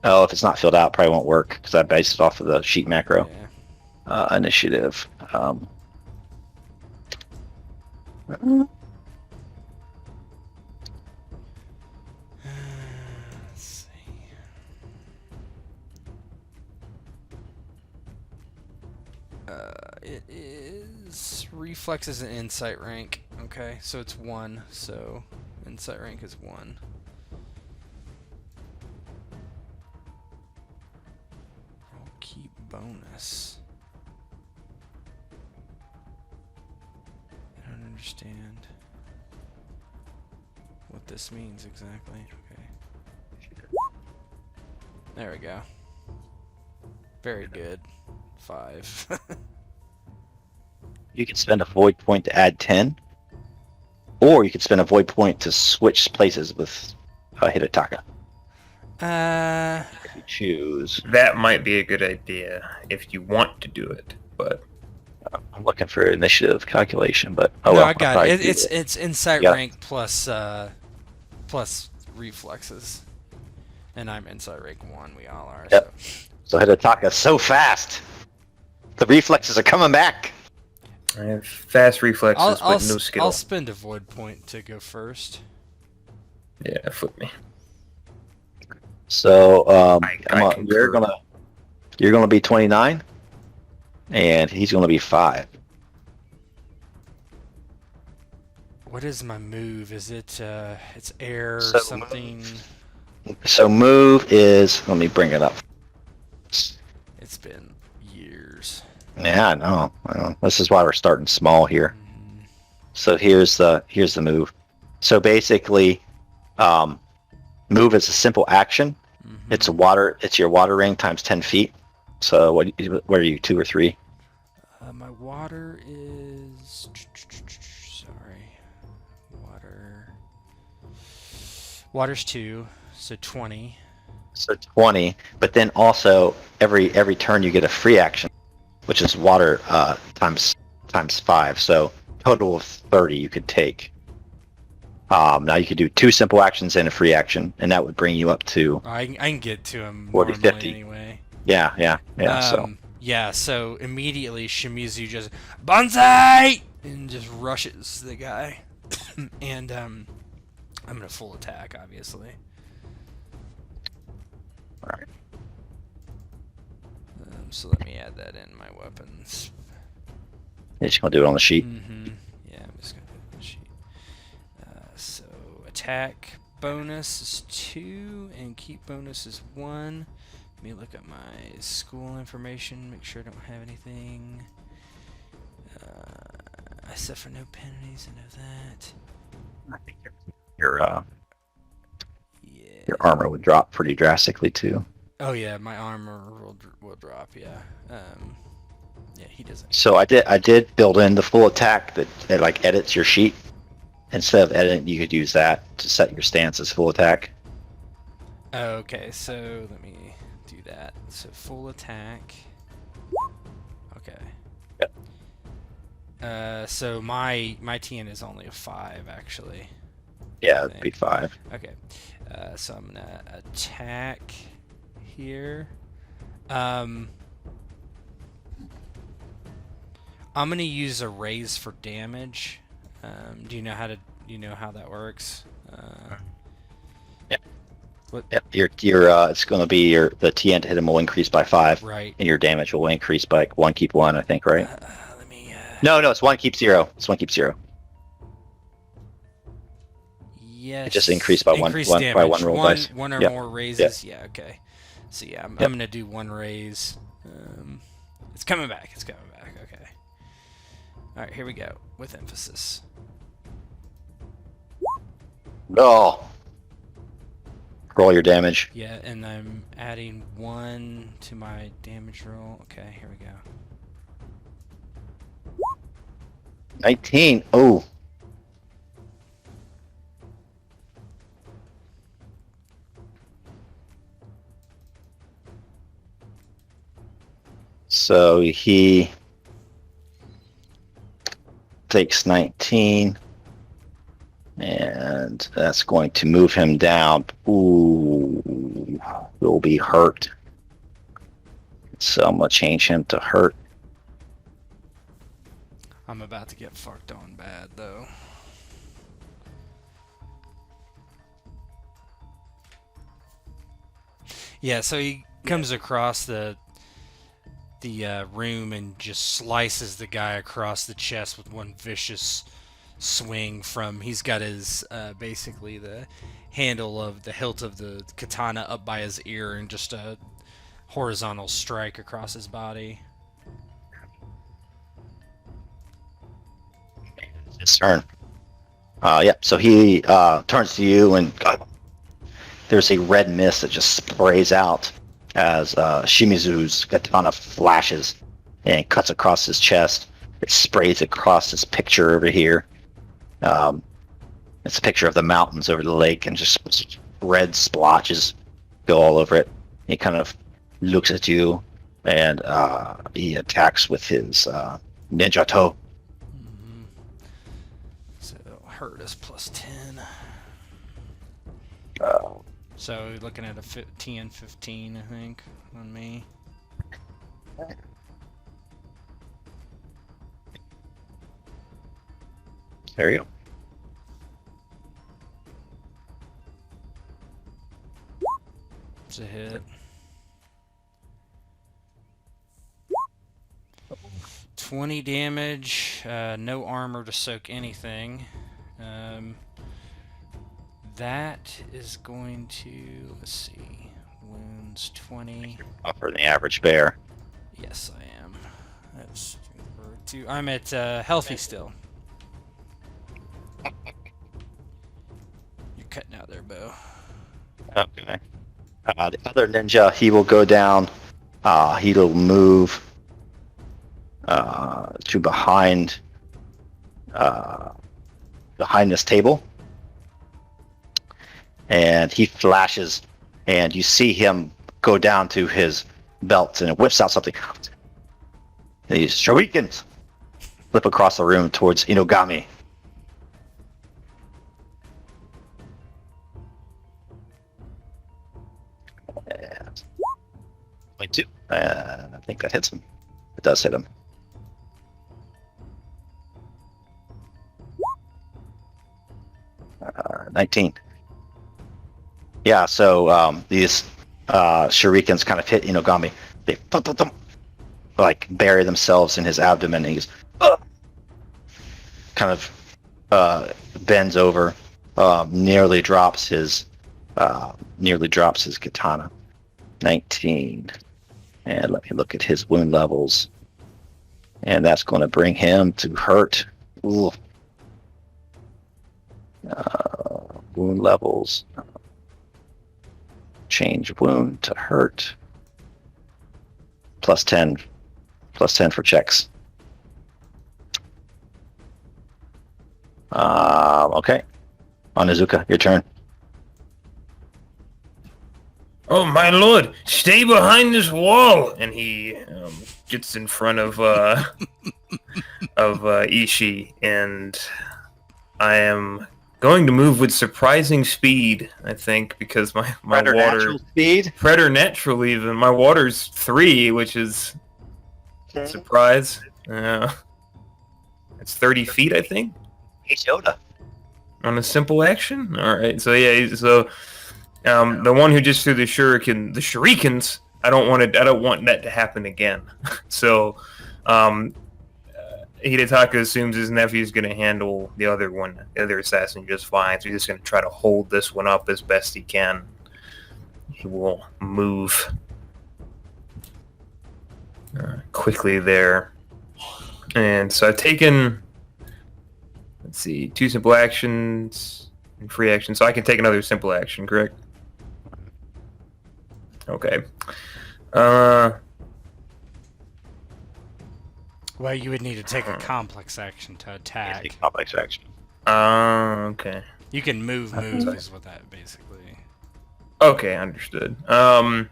if it's not filled out, it probably won't work because I based it off of the sheet macro initiative. Let's see. It is reflexes and insight rank. Okay, so it's 1. So insight rank is 1. Roll keep bonus. I don't understand what this means exactly. Okay. There we go. Very good. 5. You can spend a void point to add 10, or you can spend a void point to switch places with Hidetaka. If you choose. That might be a good idea if you want to do it, but I'm looking for initiative calculation, but no, well, I got I'll it. probably do It's insight Yeah. rank plus reflexes, and I'm insight rank 1. We all are. Yep. So. So Hidetaka so fast. The reflexes are coming back. I have fast reflexes I'll with no skill. I'll spend a void point to go first. Yeah, flip me. So I concur. you're gonna be 29, and he's gonna be 5. What is my move? Is it it's air or So something? So move is, let me bring it up. It's been years. Yeah, I know. This is why we're starting small here. Mhm. So here's the move. So basically, move is a simple action. Mhm. It's your water ring times 10 feet. So what are you, 2 or 3? My water is sorry. Water's 2, so 20. So 20. But then also every turn you get a free action, which is water times 5. So total of 30 you could take. Now you could do 2 simple actions and a free action, and that would bring you up to I can get to him 40, normally 50. anyway. So So immediately Shimizu just Banzai and just rushes the guy, and I'm gonna full attack, obviously. all right. So let me add that in my weapons. You're just gonna do it on the sheet. Yeah, I'm just gonna do it on the sheet. So attack bonus is 2, and keep bonus is 1. Let me look at my school information, make sure I don't have anything. I suffer no penalties, I know that. I think your Yeah. armor would drop pretty drastically too. Oh yeah, my armor will drop. Yeah. Yeah, he doesn't. So I did build in the full attack that like edits your sheet. Instead of editing, you could use that to set your stance as full attack. Okay, so let me do that. So full attack. Okay. Yep. So my TN is only a 5 actually. Yeah, it'd be 5. Okay. So I'm gonna attack here. I'm gonna use a raise for damage. Do you know how that works? Yeah. What? Yep. It's going to be the TN to hit him will increase by 5, Right. and your damage will increase by 1. Keep 1, I think, right? Let me. No, it's 1 keep 0. It's 1 keep 0. Yes. It just increased by Increased one damage. by 1 roll dice. One or Yep. more raises. Yeah. Okay. So yeah, I'm gonna do 1 raise. It's coming back. It's coming back. Okay. All right. Here we go with emphasis. Oh. Roll your damage. Yeah, and I'm adding 1 to my damage roll. Okay. Here we go. 19. Oh. So he takes 19, and that's going to move him down. Ooh, will be hurt. So I'm going to change him to hurt. I'm about to get fucked on bad though. Yeah, so he comes across the room and just slices the guy across the chest with one vicious swing from. He's got his basically the handle of the hilt of the katana up by his ear and just a horizontal strike across his body. His turn. So he turns to you, and there's a red mist that just sprays out as Shimizu's katana flashes and cuts across his chest. It sprays across this picture over here. It's a picture of the mountains over the lake, and just red splotches go all over it. He kind of looks at you, and he attacks with his ninja toe. So hurt is +10. Uh, So you're looking at a 15, I think, on me. There you go. It's a hit. 20 damage, no armor to soak anything. That is going to, let's see, wounds 20. For the average bear. Yes, I am. That's two. I'm at healthy still. You're cutting out there, Bo. Okay. The other ninja, he will go down. He'll move to behind this table, and he flashes, and you see him go down to his belt and whips out something. These shurikens flip across the room towards Inogami. And 22. I think that hits him. It does hit him. Uh, 19. Yeah, so these shurikens kind of hit Inogami. They like bury themselves in his abdomen. And he's kind of bends over, nearly drops his katana. 19. And let me look at his wound levels. And that's going to bring him to hurt. Ooh. Wound levels. Change wound to hurt. +10. +10 for checks. Okay. Onizuka, your turn. Oh my lord, stay behind this wall! And he gets in front of Ishii, and I am going to move with surprising speed, I think, because my water... Preternatural speed? Preternatural even. My water's 3, which is a surprise. It's 30 feet, I think? He's Yoda. On a simple action? Alright, so yeah, so The one who just threw the shurikens. I don't want that to happen again. So, Hidetaka assumes his nephew's going to handle the other assassin, just fine. So he's just going to try to hold this one up as best he can. He will move quickly there. And so I've taken, let's see, 2 simple actions and free action. So I can take another simple action, correct? Okay. Well, you would need to take a complex action to attack. Take complex action. Okay. You can move moves with that, basically. Okay, understood. Can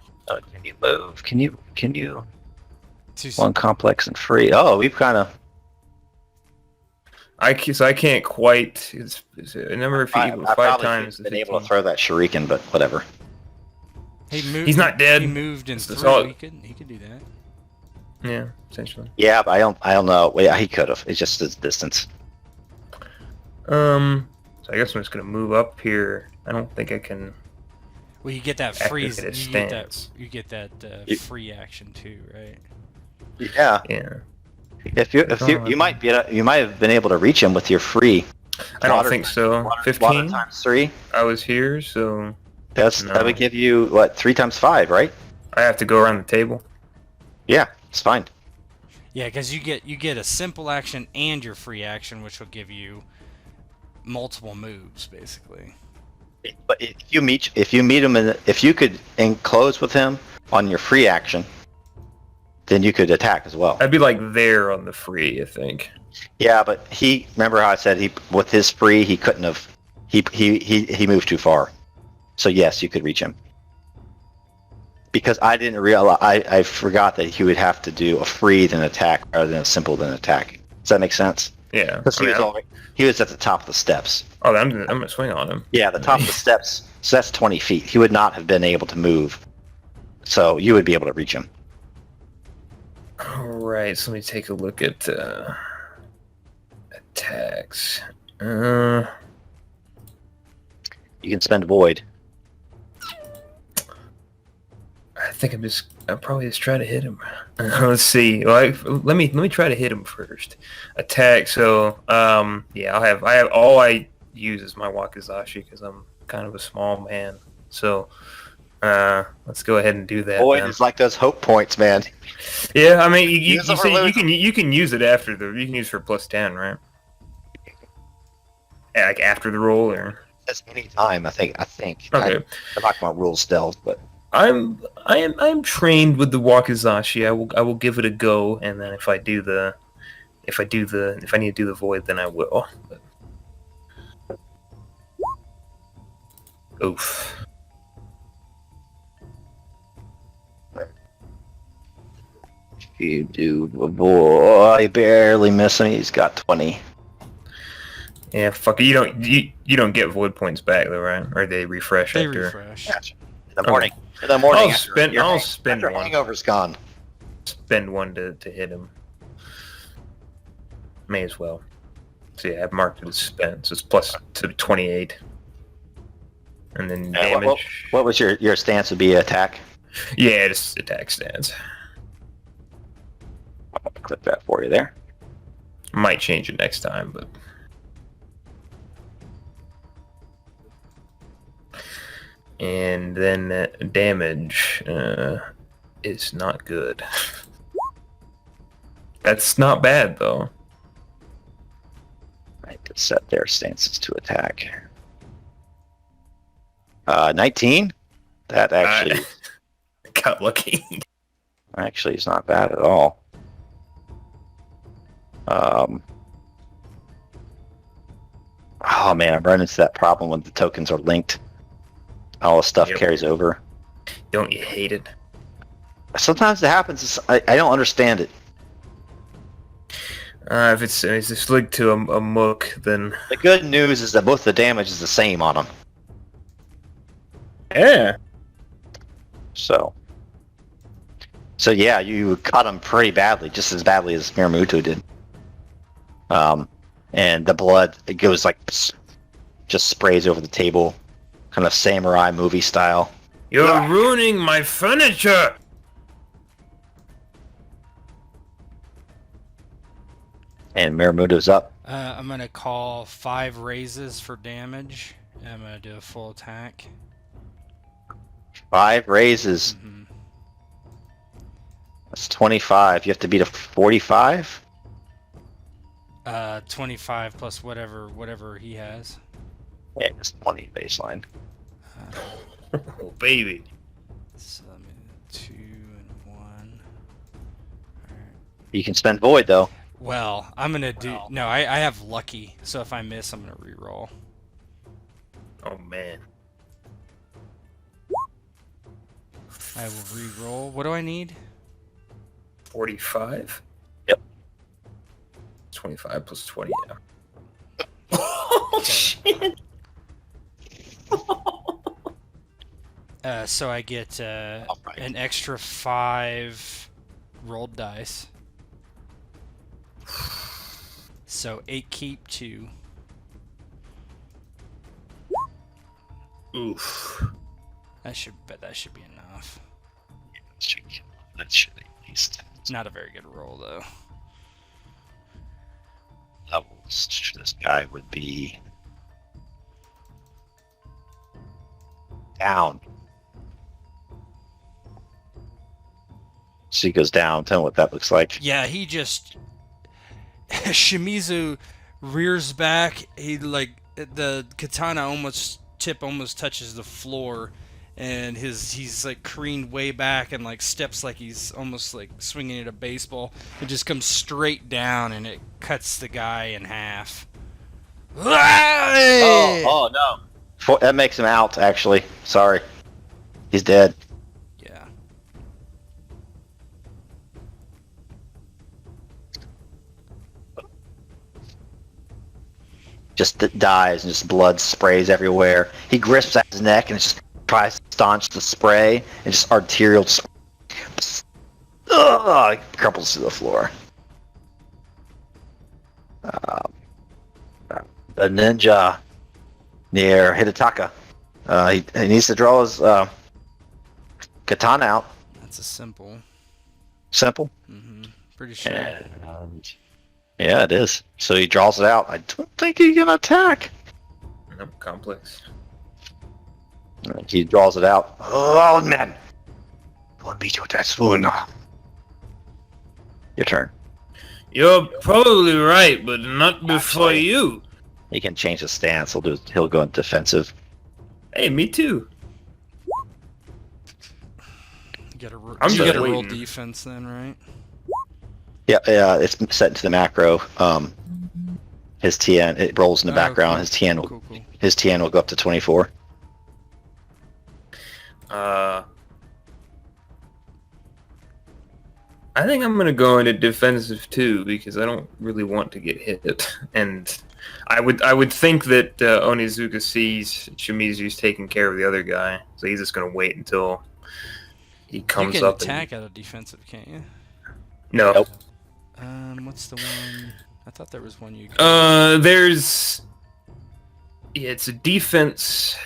you move? Can you? Two- One complex and free. Oh, we've kind of. I can't quite. Is it a number of I people probably 5 should times. have been able to throw that shuriken, but whatever. He moved, He's not dead. He moved and It's threw. all- He could do that. Yeah, essentially. Yeah, but I don't know. Well, yeah, he could have. It's just his distance. So I guess I'm just gonna move up here. I don't think I can. Well, you get that Activate freeze. his You get stance. that free action too, right? Yeah. Yeah. If you might have been able to reach him with your free. I don't water- think so. Water 15. times 3. I was here, so That No. would give you what 3 times 5, right? I have to go around the table. Yeah, it's fine. Yeah, because you get a simple action and your free action, which will give you multiple moves, basically. But if you meet him if you could enclose with him on your free action, then you could attack as well. I'd be like there on the free, I think. Yeah, but remember how I said with his free he couldn't have he moved too far. So yes, you could reach him. Because I didn't realize I forgot that he would have to do a free then attack rather than a simple then attack. Does that make sense? Yeah. Because he was at the top of the steps. Oh, I'm gonna swing on him. Yeah, the top of the steps. So that's 20 feet. He would not have been able to move. So you would be able to reach him. All right. So let me take a look at attacks. You can spend void. I think I'll probably just try to hit him. Let's see. Well, let me try to hit him first. Attack. So yeah, I have all I use is my wakizashi because I'm kind of a small man. So let's go ahead and do that. Void then. is like those hope points, man. Yeah, I mean you Use them say or you can use it after you can use for +10, right? Yeah, like after the roll, or That's any time. I think. okay. I'm not going to rule stealth, but I'm trained with the wakizashi. I will give it a go, and then if I need to do the void, then I will. But... Oof. you do boy barely miss him. He's got 20. Yeah, fuck it. You don't get void points back though, right? Or they refresh They after. refresh. Gotcha. In the morning. In the morning. I'll spend after one. hangover's gone. Spend one to hit him. May as well. So yeah, I've marked it as spent. So it's plus to 28. And then damage. What was your stance? Would be attack. Yeah, just attack stance. I'll clip that for you there. Might change it next time, but and then damage is not good. That's not bad though. Right, to set their stances to attack. 19. That actually Got lucky. actually is not bad at all. Oh man, I'm running into that problem when the tokens are linked. All the stuff Yep. carries over. Don't you hate it? Sometimes it happens. I don't understand it. If it's just linked to a mook, then The good news is that both the damage is the same on them. yeah. So yeah, you cut him pretty badly, just as badly as Miramuto did. And the blood, it goes like, just sprays over the table. kind of samurai movie style. You're ruining my furniture! And Miramuto's up. I'm gonna call 5 raises for damage. I'm gonna do a full attack. 5 raises. Mhm. That's 25. You have to beat a 45? 25 plus whatever he has. Yeah, it's 20 baseline. Oh, baby. So I'm gonna 2 and 1. Alright. You can spend void though. Well, I'm gonna do. No, I have lucky, so if I miss, I'm gonna reroll. Oh, man. I will reroll. What do I need? 45? Yep. 25 plus 20, yeah. Oh, shit! So I get Alright. an extra 5 rolled dice. So 8 keep 2. Oof. That should be enough. That should at least Not a very good roll though. levels. This guy would be down. So he goes down. Tell him what that looks like. Yeah, he just Shimizu rears back. He the katana almost touches the floor, and he's like careened way back and like steps like he's almost like swinging at a baseball. It just comes straight down and it cuts the guy in half. Oh no! That makes him out. Actually, sorry, he's dead. Yeah. Just dies and just blood sprays everywhere. He grips at his neck and just tries to staunch the spray and just arterial. Crumples to the floor. The ninja near Hidetaka. He needs to draw his katana out. That's a simple. Simple. Pretty sure. And yeah, it is. So he draws it out. I don't think he can attack. Nope, complex. He draws it out. Oh man! I'll beat you with that spoon. Your turn. You're probably right, but not before Actually. you. He can change his stance. He'll go in defensive. Hey, me too. You gotta I'm just roll waiting. defense then, right? Yeah, it's set into the macro. His TN it rolls in the background. Cool. His TN will go up to 24. I think I'm gonna go into defensive too because I don't really want to get hit, and I would think that Onizuka sees Shimizu's taking care of the other guy, so he's just gonna wait until he comes you can up. attack out of defensive, can't you? No. Nope. What's the one? I thought there was one you. There's. Yeah, it's a defense.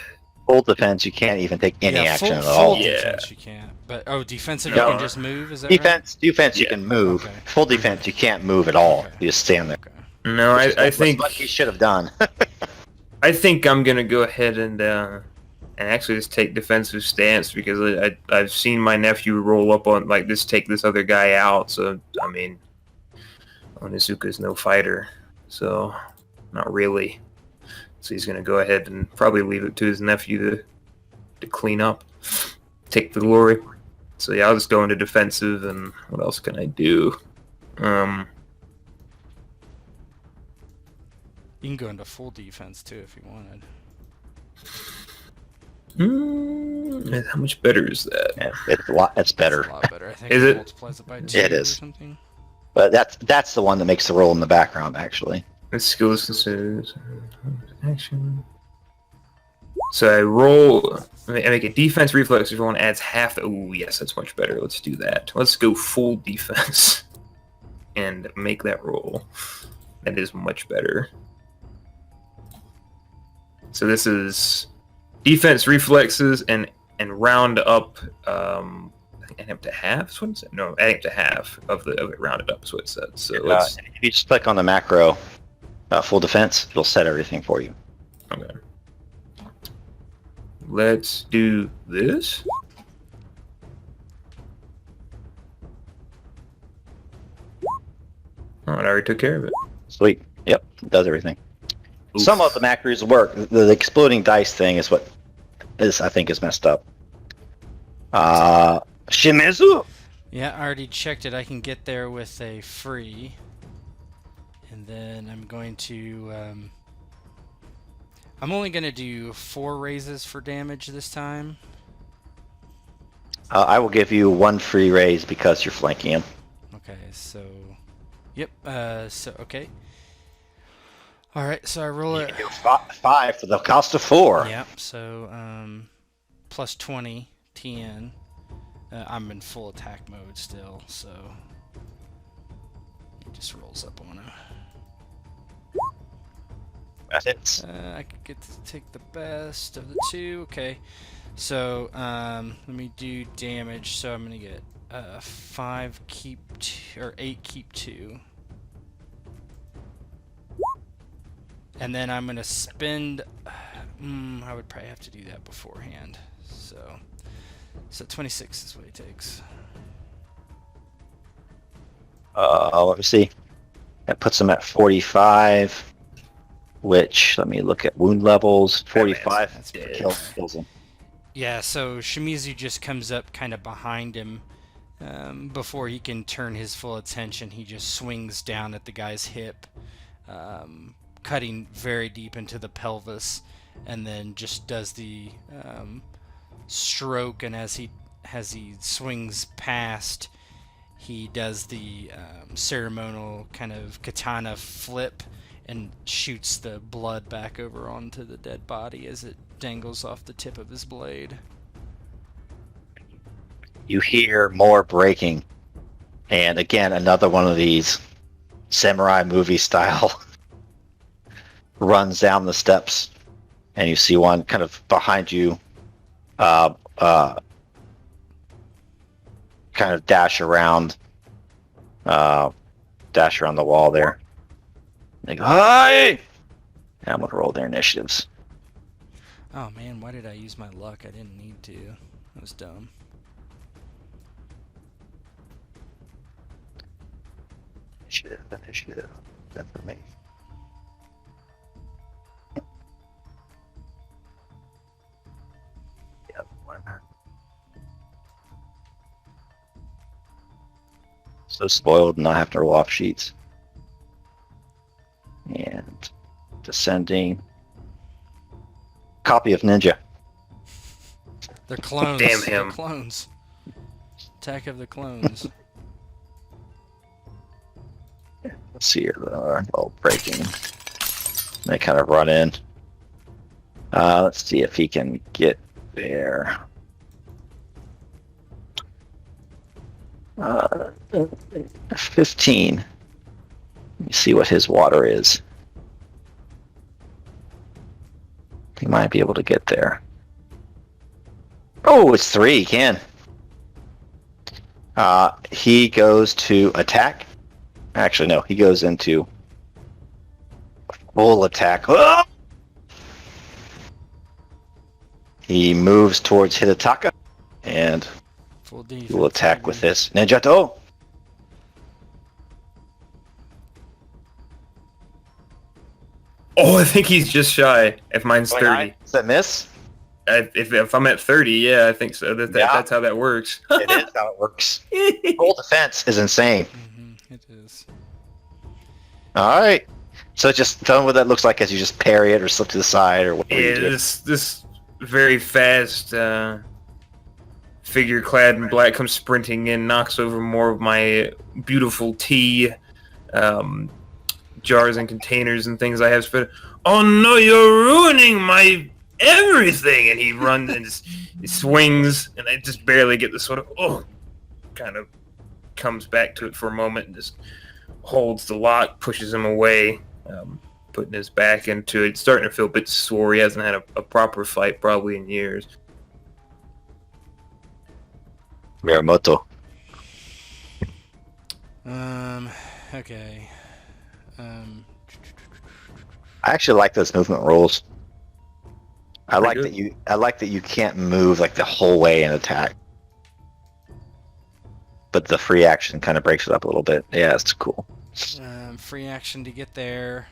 Full defense, you can't even take any action full, at full all. defense you can't. But defensive No. you can just move. Is that right? Defense, you Yeah. can move. Okay. Full defense, you can't move at all. Okay. You just stand there. Okay. No, I think What he should have done. I think I'm gonna go ahead and actually just take defensive stance because I've seen my nephew roll up on like this, take this other guy out. So I mean, Onizuka's no fighter, so not really. So he's gonna go ahead and probably leave it to his nephew to clean up, take the glory. So yeah, I'll just go into defensive, and what else can I do? You can go into full defense too if you wanted. How much better is that? Yeah, it's a lot. That's better. That's a lot better. I think Is it it? multiplies it by 2 It or is. something. But that's the one that makes the roll in the background, actually. Let's skills considered action. So I roll. I make a defense reflex. Everyone adds half. Oh yes, that's much better. Let's do that. Let's go full defense and make that roll. That is much better. So this is defense, reflexes, and round up. Add up to half. Is what it said. No, add up to half of it rounded up. Is what it said. So let's. If you just click on the macro, full defense, it'll set everything for you. Okay. Let's do this. Oh, I already took care of it. Sweet. Yep, it does everything. Oof. Some of the macros work. The exploding dice thing is what I think is messed up. Shimizu. Yeah, I already checked it. I can get there with a free. And then I'm going to... I'm only going to do 4 raises for damage this time. I will give you 1 free raise because you're flanking him. Okay, so... Yep, okay. Alright, so I roll it... 5 for the cost of 4. Yep, so, plus 20 TN. I'm in full attack mode still, so... It just rolls up on him. That hits. I could get to take the best of the 2. Okay, so let me do damage. So I'm gonna get 5 keep 2, or 8 keep 2, and then I'm gonna spend. I would probably have to do that beforehand. So 26 is what it takes. Let me see. That puts him at 45. Which, let me look at wound levels. 45 That's kills him. Yeah, so Shimizu just comes up kind of behind him. Before he can turn his full attention, he just swings down at the guy's hip, cutting very deep into the pelvis, and then just does the stroke. And as he swings past, he does the ceremonial kind of katana flip and shoots the blood back over onto the dead body as it dangles off the tip of his blade. You hear more breaking. And again, another one of these samurai movie style runs down the steps. And you see one kind of behind you kind of dash around the wall there. They go, hi! And I'm going to roll their initiatives. Oh man, why did I use my luck? I didn't need to. That was dumb. Initiative. That's for me. Yep, one. So spoiled, not having to roll off sheets. And descending. Copy of Ninja. They're clones. Damn They're him. clones. Attack of the clones. Let's see here. They're all breaking. They kind of run in. Let's see if he can get there. 15. Let me see what his water is. He might be able to get there. Oh, it's 3. He can. He goes to attack. Actually, no. He goes into full attack. Oh! He moves towards Hidetaka and Full defense. he will attack with this Ninjato. Oh, I think he's just shy. If mine's 30. Is that miss? If I'm at 30, yeah, I think so. That's how that works. It is how it works. Full defense is insane. It is. All right. So just tell me what that looks like as you just parry it or slip to the side or what do you do? This very fast figure clad in black comes sprinting in, knocks over more of my beautiful tea jars and containers and things I have spent. Oh no, you're ruining my everything! And he runs and he swings, and I just barely get the sort of kind of comes back to it for a moment and just holds the lock, pushes him away. putting his back into it. He's starting to feel a bit sore. He hasn't had a proper fight probably in years. Miyamoto. Okay. I actually like those movement rules. I Pretty like good. that you. I like that you can't move like the whole way and attack, but the free action kind of breaks it up a little bit. Yeah, it's cool. Free action to get there.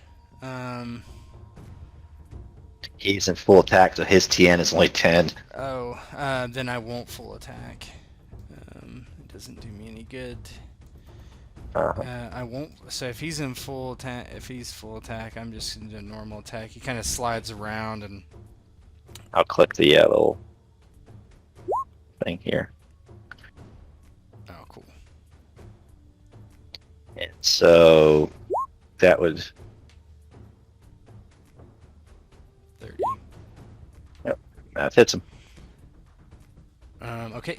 He's in full attack, so his TN is only 10. Then I won't full attack. It doesn't do me any good. I won't. So if he's in full attack, I'm just gonna do a normal attack. He kind of slides around, and I'll click the little thing here. oh, cool. And so that would 30. that fits him. Okay.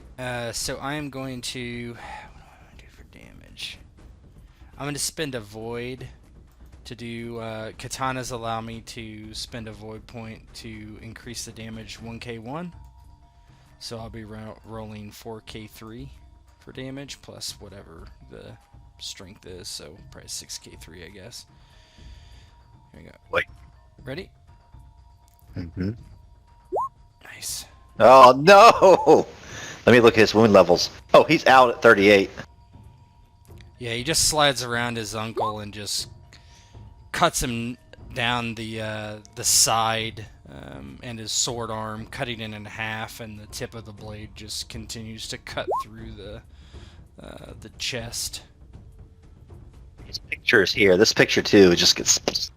So I am going to. What do I want to do for damage? I'm going to spend a void to do. Katanas allow me to spend a void point to increase the damage 1k1. So I'll be rolling 4k3 for damage plus whatever the strength is. So probably 6k3, I guess. Here we go. Wait. Ready? Mm-hmm. Nice. Oh no! Let me look at his wound levels. Oh, he's out at 38. Yeah, he just slides around his uncle and just cuts him down the side and his sword arm, cutting it in half, and the tip of the blade just continues to cut through the chest. His picture is here. This picture too just gets.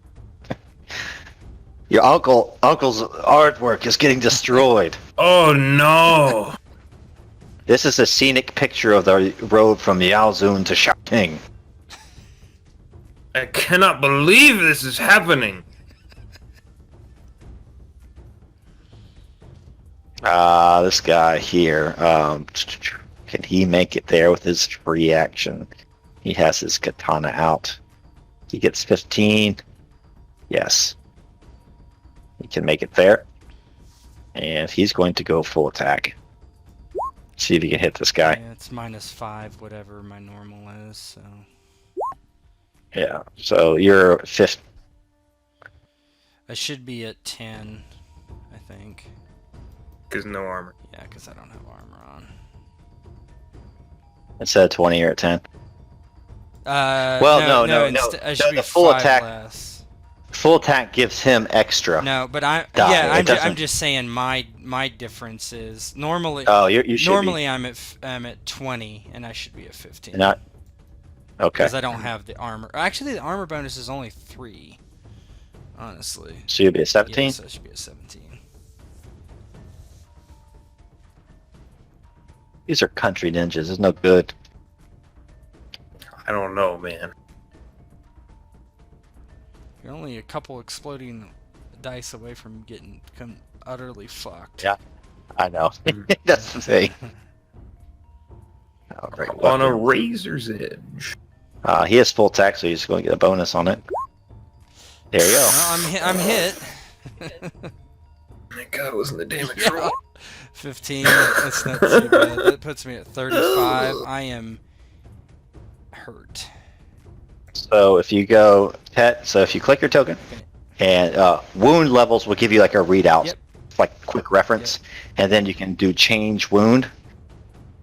Your uncle's artwork is getting destroyed. Oh no! This is a scenic picture of the road from Yaozun to Shaoting. I cannot believe this is happening. This guy here. Can he make it there with his free action? He has his katana out. He gets 15. Yes. He can make it there. And he's going to go full attack. See if he can hit this guy. Yeah, it's -5, whatever my normal is. So Yeah. So you're 5th. I should be at 10, I think. Because no armor. Yeah, because I don't have armor on. Instead of 20, you're at 10. No. I should be the full 5 attack. less. Full attack gives him extra. No, but Die. I'm doesn't- just saying my difference is normally. Oh, you should normally I'm at 20 and I should be at 15. Not. Okay. Because I don't have the armor. Actually, the armor bonus is only 3. Honestly. So you'll be at 17? Yes, I should be at 17. These are country ninjas. It's no good. I don't know, man. You're only a couple exploding dice away from getting utterly fucked. Yeah. I know. That's the thing. Oh, great On a weapon. razor's edge. He has full attack, so he's going to get a bonus on it. There you go. Well, I'm hit. My God, wasn't the damage Yeah. roll? 15. That's not too bad. That puts me at 35. I am hurt. So if you go so if you click your token, and wound levels will give you like a readout, Yep. like quick reference, and then you can do change wound,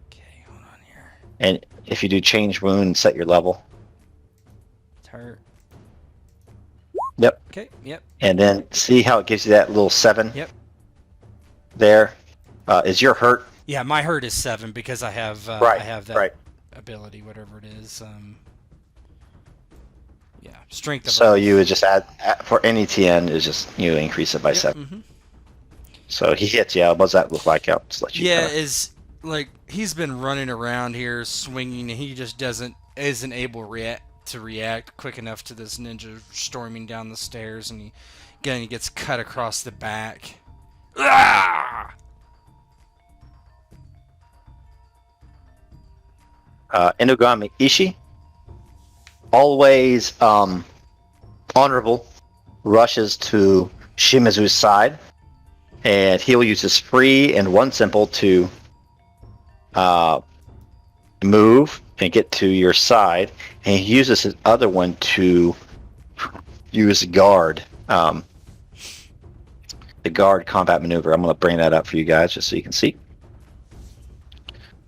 Okay, hold on here. and if you do change wound, set your level. It's hurt. Yep. Okay, yep. And then see how it gives you that little 7. Yep. There. Is your hurt? Yeah, my hurt is 7 because I have Right. I have that Right. ability, whatever it is. Yeah, strength of So you would just add for any TN is just you increase it by 7. Mm-hmm. So he hits you. What does that look like? I'll just let you. Yeah, kinda- is like he's been running around here swinging, and he just isn't able to react quick enough to this ninja storming down the stairs, and he gets cut across the back. Ah! Inugami Ishi. Always honorable rushes to Shimizu's side, and he will use his free and one simple to move and get to your side, and he uses his other one to use guard. The guard combat maneuver. I'm going to bring that up for you guys just so you can see.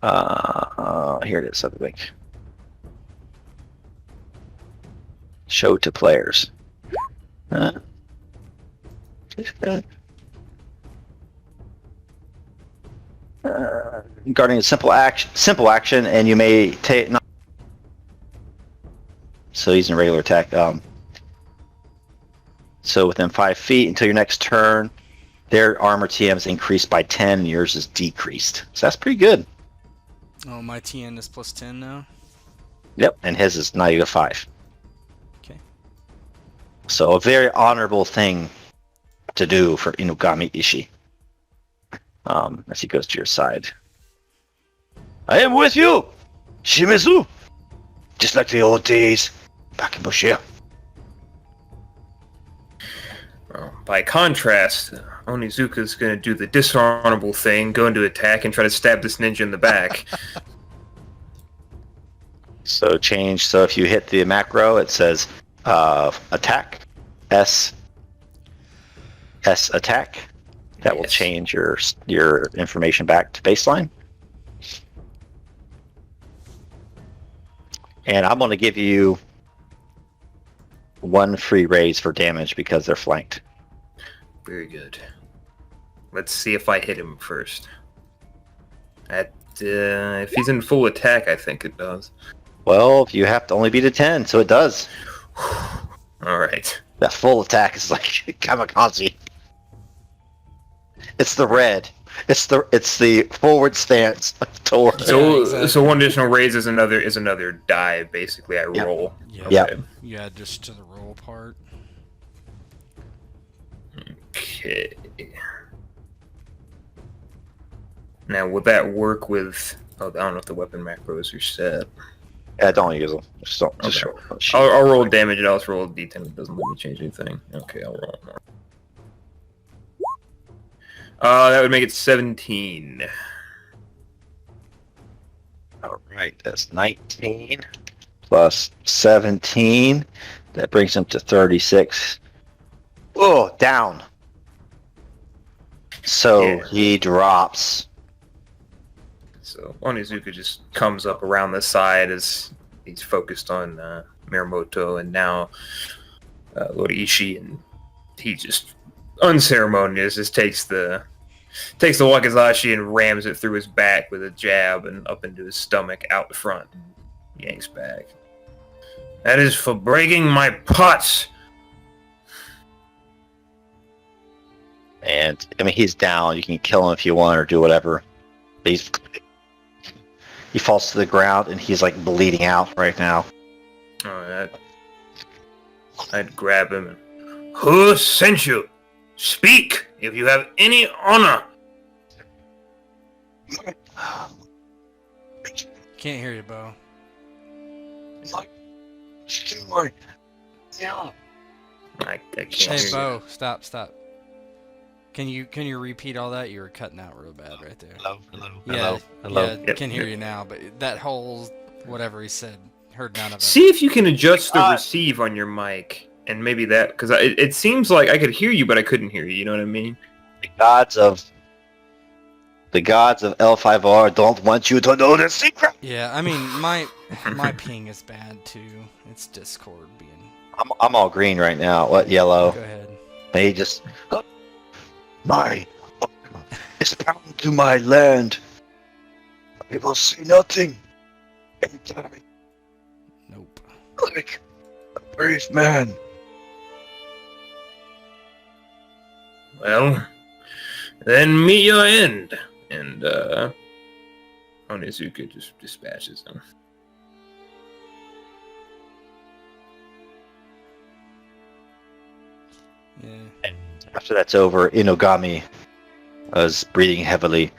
Here it is, I think. Show to players. Regarding a simple action, and you may take. So he's in regular attack. So within 5 feet until your next turn, their armor TM is increased by 10, and yours is decreased. So that's pretty good. Oh, my TN is plus 10 now. Yep, and his is -5. Okay. So a very honorable thing to do for Inugami Ishii. As he goes to your side. I am with you, Shimizu! Just like the old days back in Bushia. Well, by contrast, Onizuka's going to do the dishonorable thing, go into attack, and try to stab this ninja in the back. So change. So if you hit the macro, it says attack, S attack. That will change your information back to baseline. And I'm going to give you 1 free raise for damage because they're flanked. Very good. Let's see if I hit him first. If he's in full attack, I think it does. Well, you have to only beat a 10, so it does. All right. That full attack is like kamikaze. It's the red. It's the forward stance toward. So exactly. So one additional raise is another die. Basically, I roll. Yeah. Yeah. Okay. Yeah, just to the roll part. Okay. Now, would that work with? Oh, I don't know if the weapon macros are set. Yeah, don't use them. Just don't. Okay. Just roll. I'll roll damage and I'll just roll a d10. It doesn't let me change anything. Okay, I'll roll more. That would make it 17. All right, that's 19 plus 17. That brings him to 36. Oh, down. So Yeah. he drops. So Onizuka just comes up around the side as he's focused on Miyamoto and now Lord Ishii, and he just unceremonious just takes the wakizashi and rams it through his back with a jab and up into his stomach out the front and yanks back. That is for breaking my pots. And I mean, he's down. You can kill him if you want or do whatever. But he falls to the ground and he's like bleeding out right now. Alright. I'd grab him and, who sent you? Speak if you have any honor. Can't hear you, Bo. I can't Hey, hear you. Bo, stop. Can you repeat all that? You were cutting out real bad right there. Yeah, yeah, Yep, can hear yep. you now, but that whole whatever he said, heard none of it. See if you can adjust the receive on your mic, and maybe that, because it seems like I could hear you, but I couldn't hear you. You know what I mean? The gods of L5R don't want you to know the secret. Yeah, I mean my ping is bad too. It's Discord being. I'm all green right now. What yellow? Go ahead. They just my is bound to my land. I will see nothing and die Nope. like a brave man. Well, then meet your end. And Onizuka just dispatches him. Yeah. And after that's over, Inogami was breathing heavily.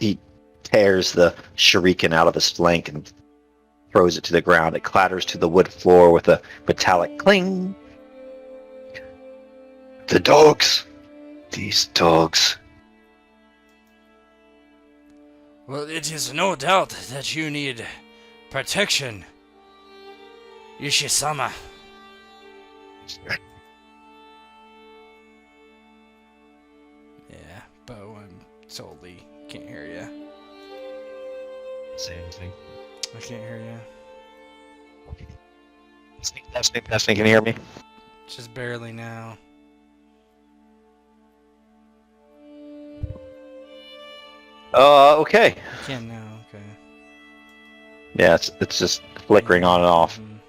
He tears the shuriken out of his flank and throws it to the ground. It clatters to the wood floor with a metallic cling. The dogs. These dogs. Well, it is no doubt that you need protection, Ishi-sama. Yeah, Bo, I'm totally can't hear you. Say anything. I can't hear you. Testing, can you hear me? Just barely now. Okay. I can now, okay. Yeah, it's just flickering on and off. Mhm.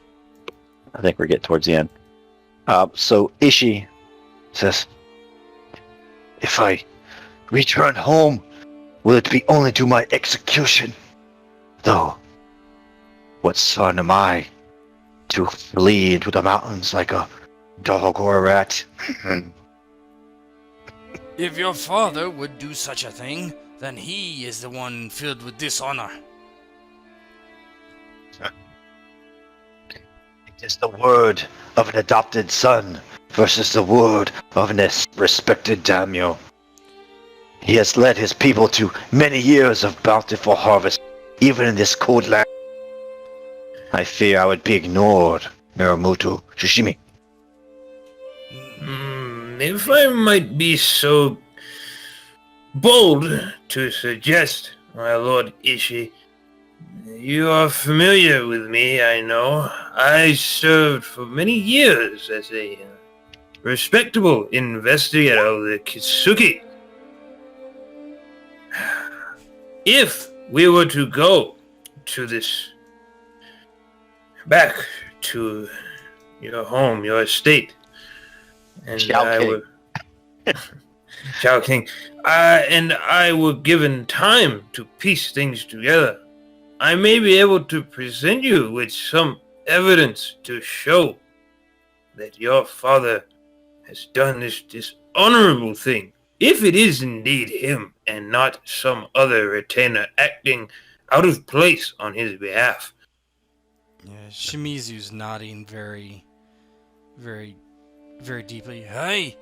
I think we're getting towards the end. So Ishi says, if I return home, will it be only to my execution? Though, what son am I to flee into the mountains like a dog or a rat? If your father would do such a thing, then he is the one filled with dishonor. It is the word of an adopted son versus the word of an respected daimyo. He has led his people to many years of bountiful harvest, even in this cold land. I fear I would be ignored, Miramoto Shishimi. If I might be so bold to suggest, my lord Ishi, you are familiar with me, I know. I served for many years as a respectable investigator of the Kitsuki. If we were to go to this, back to your home, your estate, and Shao King, and I were given time to piece things together, I may be able to present you with some evidence to show that your father has done this dishonorable thing, if it is indeed him and not some other retainer acting out of place on his behalf. Yeah, Shimizu's nodding very, very, very deeply. Hey,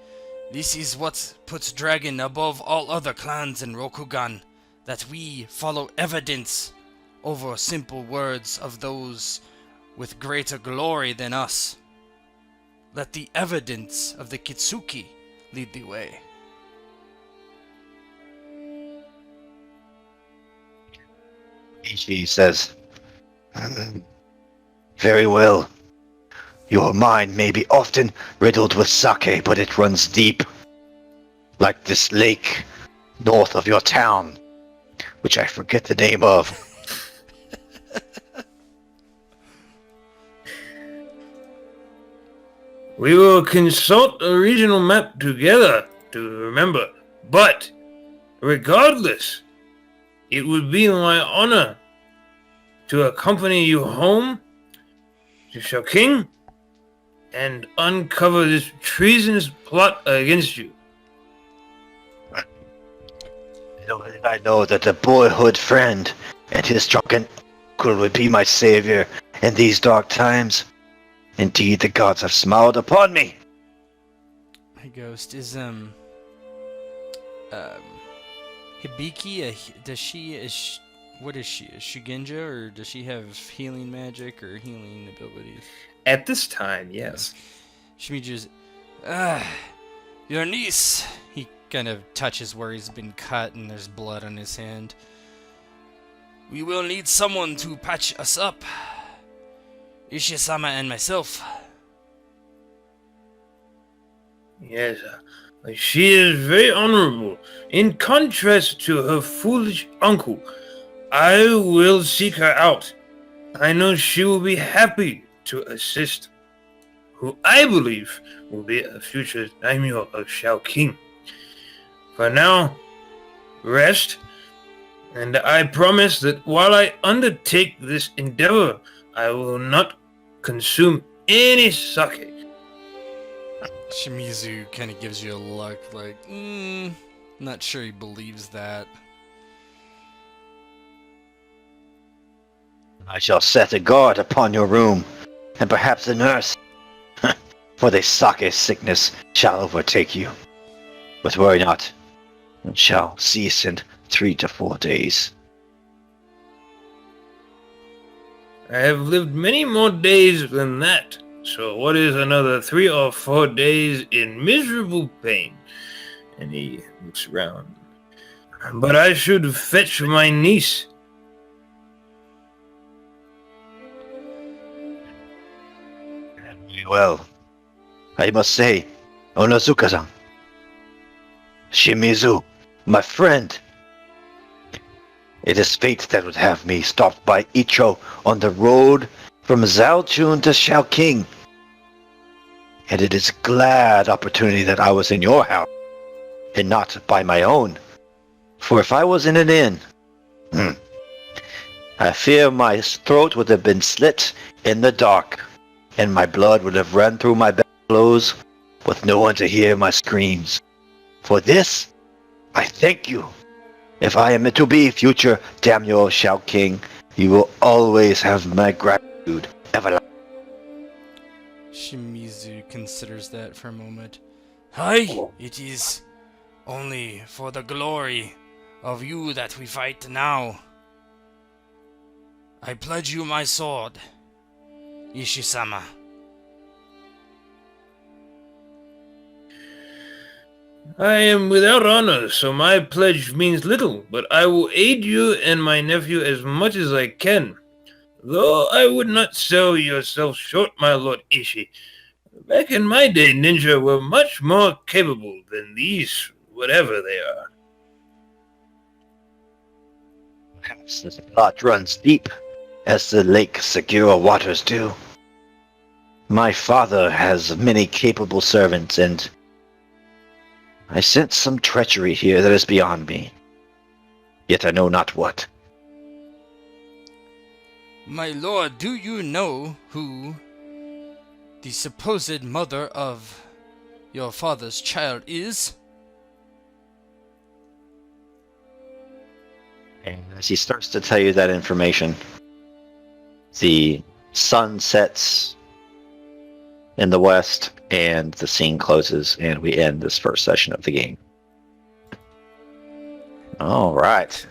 this is what puts Dragon above all other clans in Rokugan, that we follow evidence over simple words of those with greater glory than us. Let the evidence of the Kitsuki lead the way. Ishi says, very well. Your mind may be often riddled with sake, but it runs deep. Like this lake north of your town, which I forget the name of. We will consult a regional map together to remember, but regardless, it would be my honor to accompany you home to Shaoqing and uncover this treasonous plot against you. Little did I know that a boyhood friend and his drunken uncle would be my savior in these dark times. Indeed, the gods have smiled upon me. Hey, Ghost, is Hibiki what is she? A Shugenja, or does she have healing magic or healing abilities? At this time, yes. Shimizu's, your niece. He kind of touches where he's been cut and there's blood on his hand. We will need someone to patch us up. Ishi-sama and myself. Yes, she is very honorable. In contrast to her foolish uncle, I will seek her out. I know she will be happy to assist, who I believe will be a future daimyo of Shaoqing. For now, rest, and I promise that while I undertake this endeavor, I will not consume any sake. Shimizu kind of gives you a look like, not sure he believes that. I shall set a guard upon your room, and perhaps a nurse, for the sake sickness shall overtake you. But worry not, it shall cease in 3 to 4 days. I have lived many more days than that. So what is another 3 or 4 days in miserable pain? And he looks around. But I should fetch my niece. Very well. I must say, Onozuka-san, Shimizu, my friend. It is fate that would have me stopped by Icho on the road from Zhaochun to Shaoqing. And it is glad opportunity that I was in your house, and not by my own. For if I was in an inn, I fear my throat would have been slit in the dark, and my blood would have run through my clothes with no one to hear my screams. For this, I thank you. If I am to be future Daimyo Shaoqing, you will always have my gratitude everlasting. Shimizu considers that for a moment. Aye, it is only for the glory of you that we fight now. I pledge you my sword, Ishi-sama. I am without honor, so my pledge means little, but I will aid you and my nephew as much as I can. Though I would not sell yourself short, my lord Ishi. Back in my day, ninja were much more capable than these, whatever they are. Perhaps this plot runs deep, as the Lake Segura waters do. My father has many capable servants, and I sense some treachery here that is beyond me. Yet I know not what. My lord, do you know who the supposed mother of your father's child is? And as he starts to tell you that information, the sun sets in the west, and the scene closes, and we end this first session of the game. All right.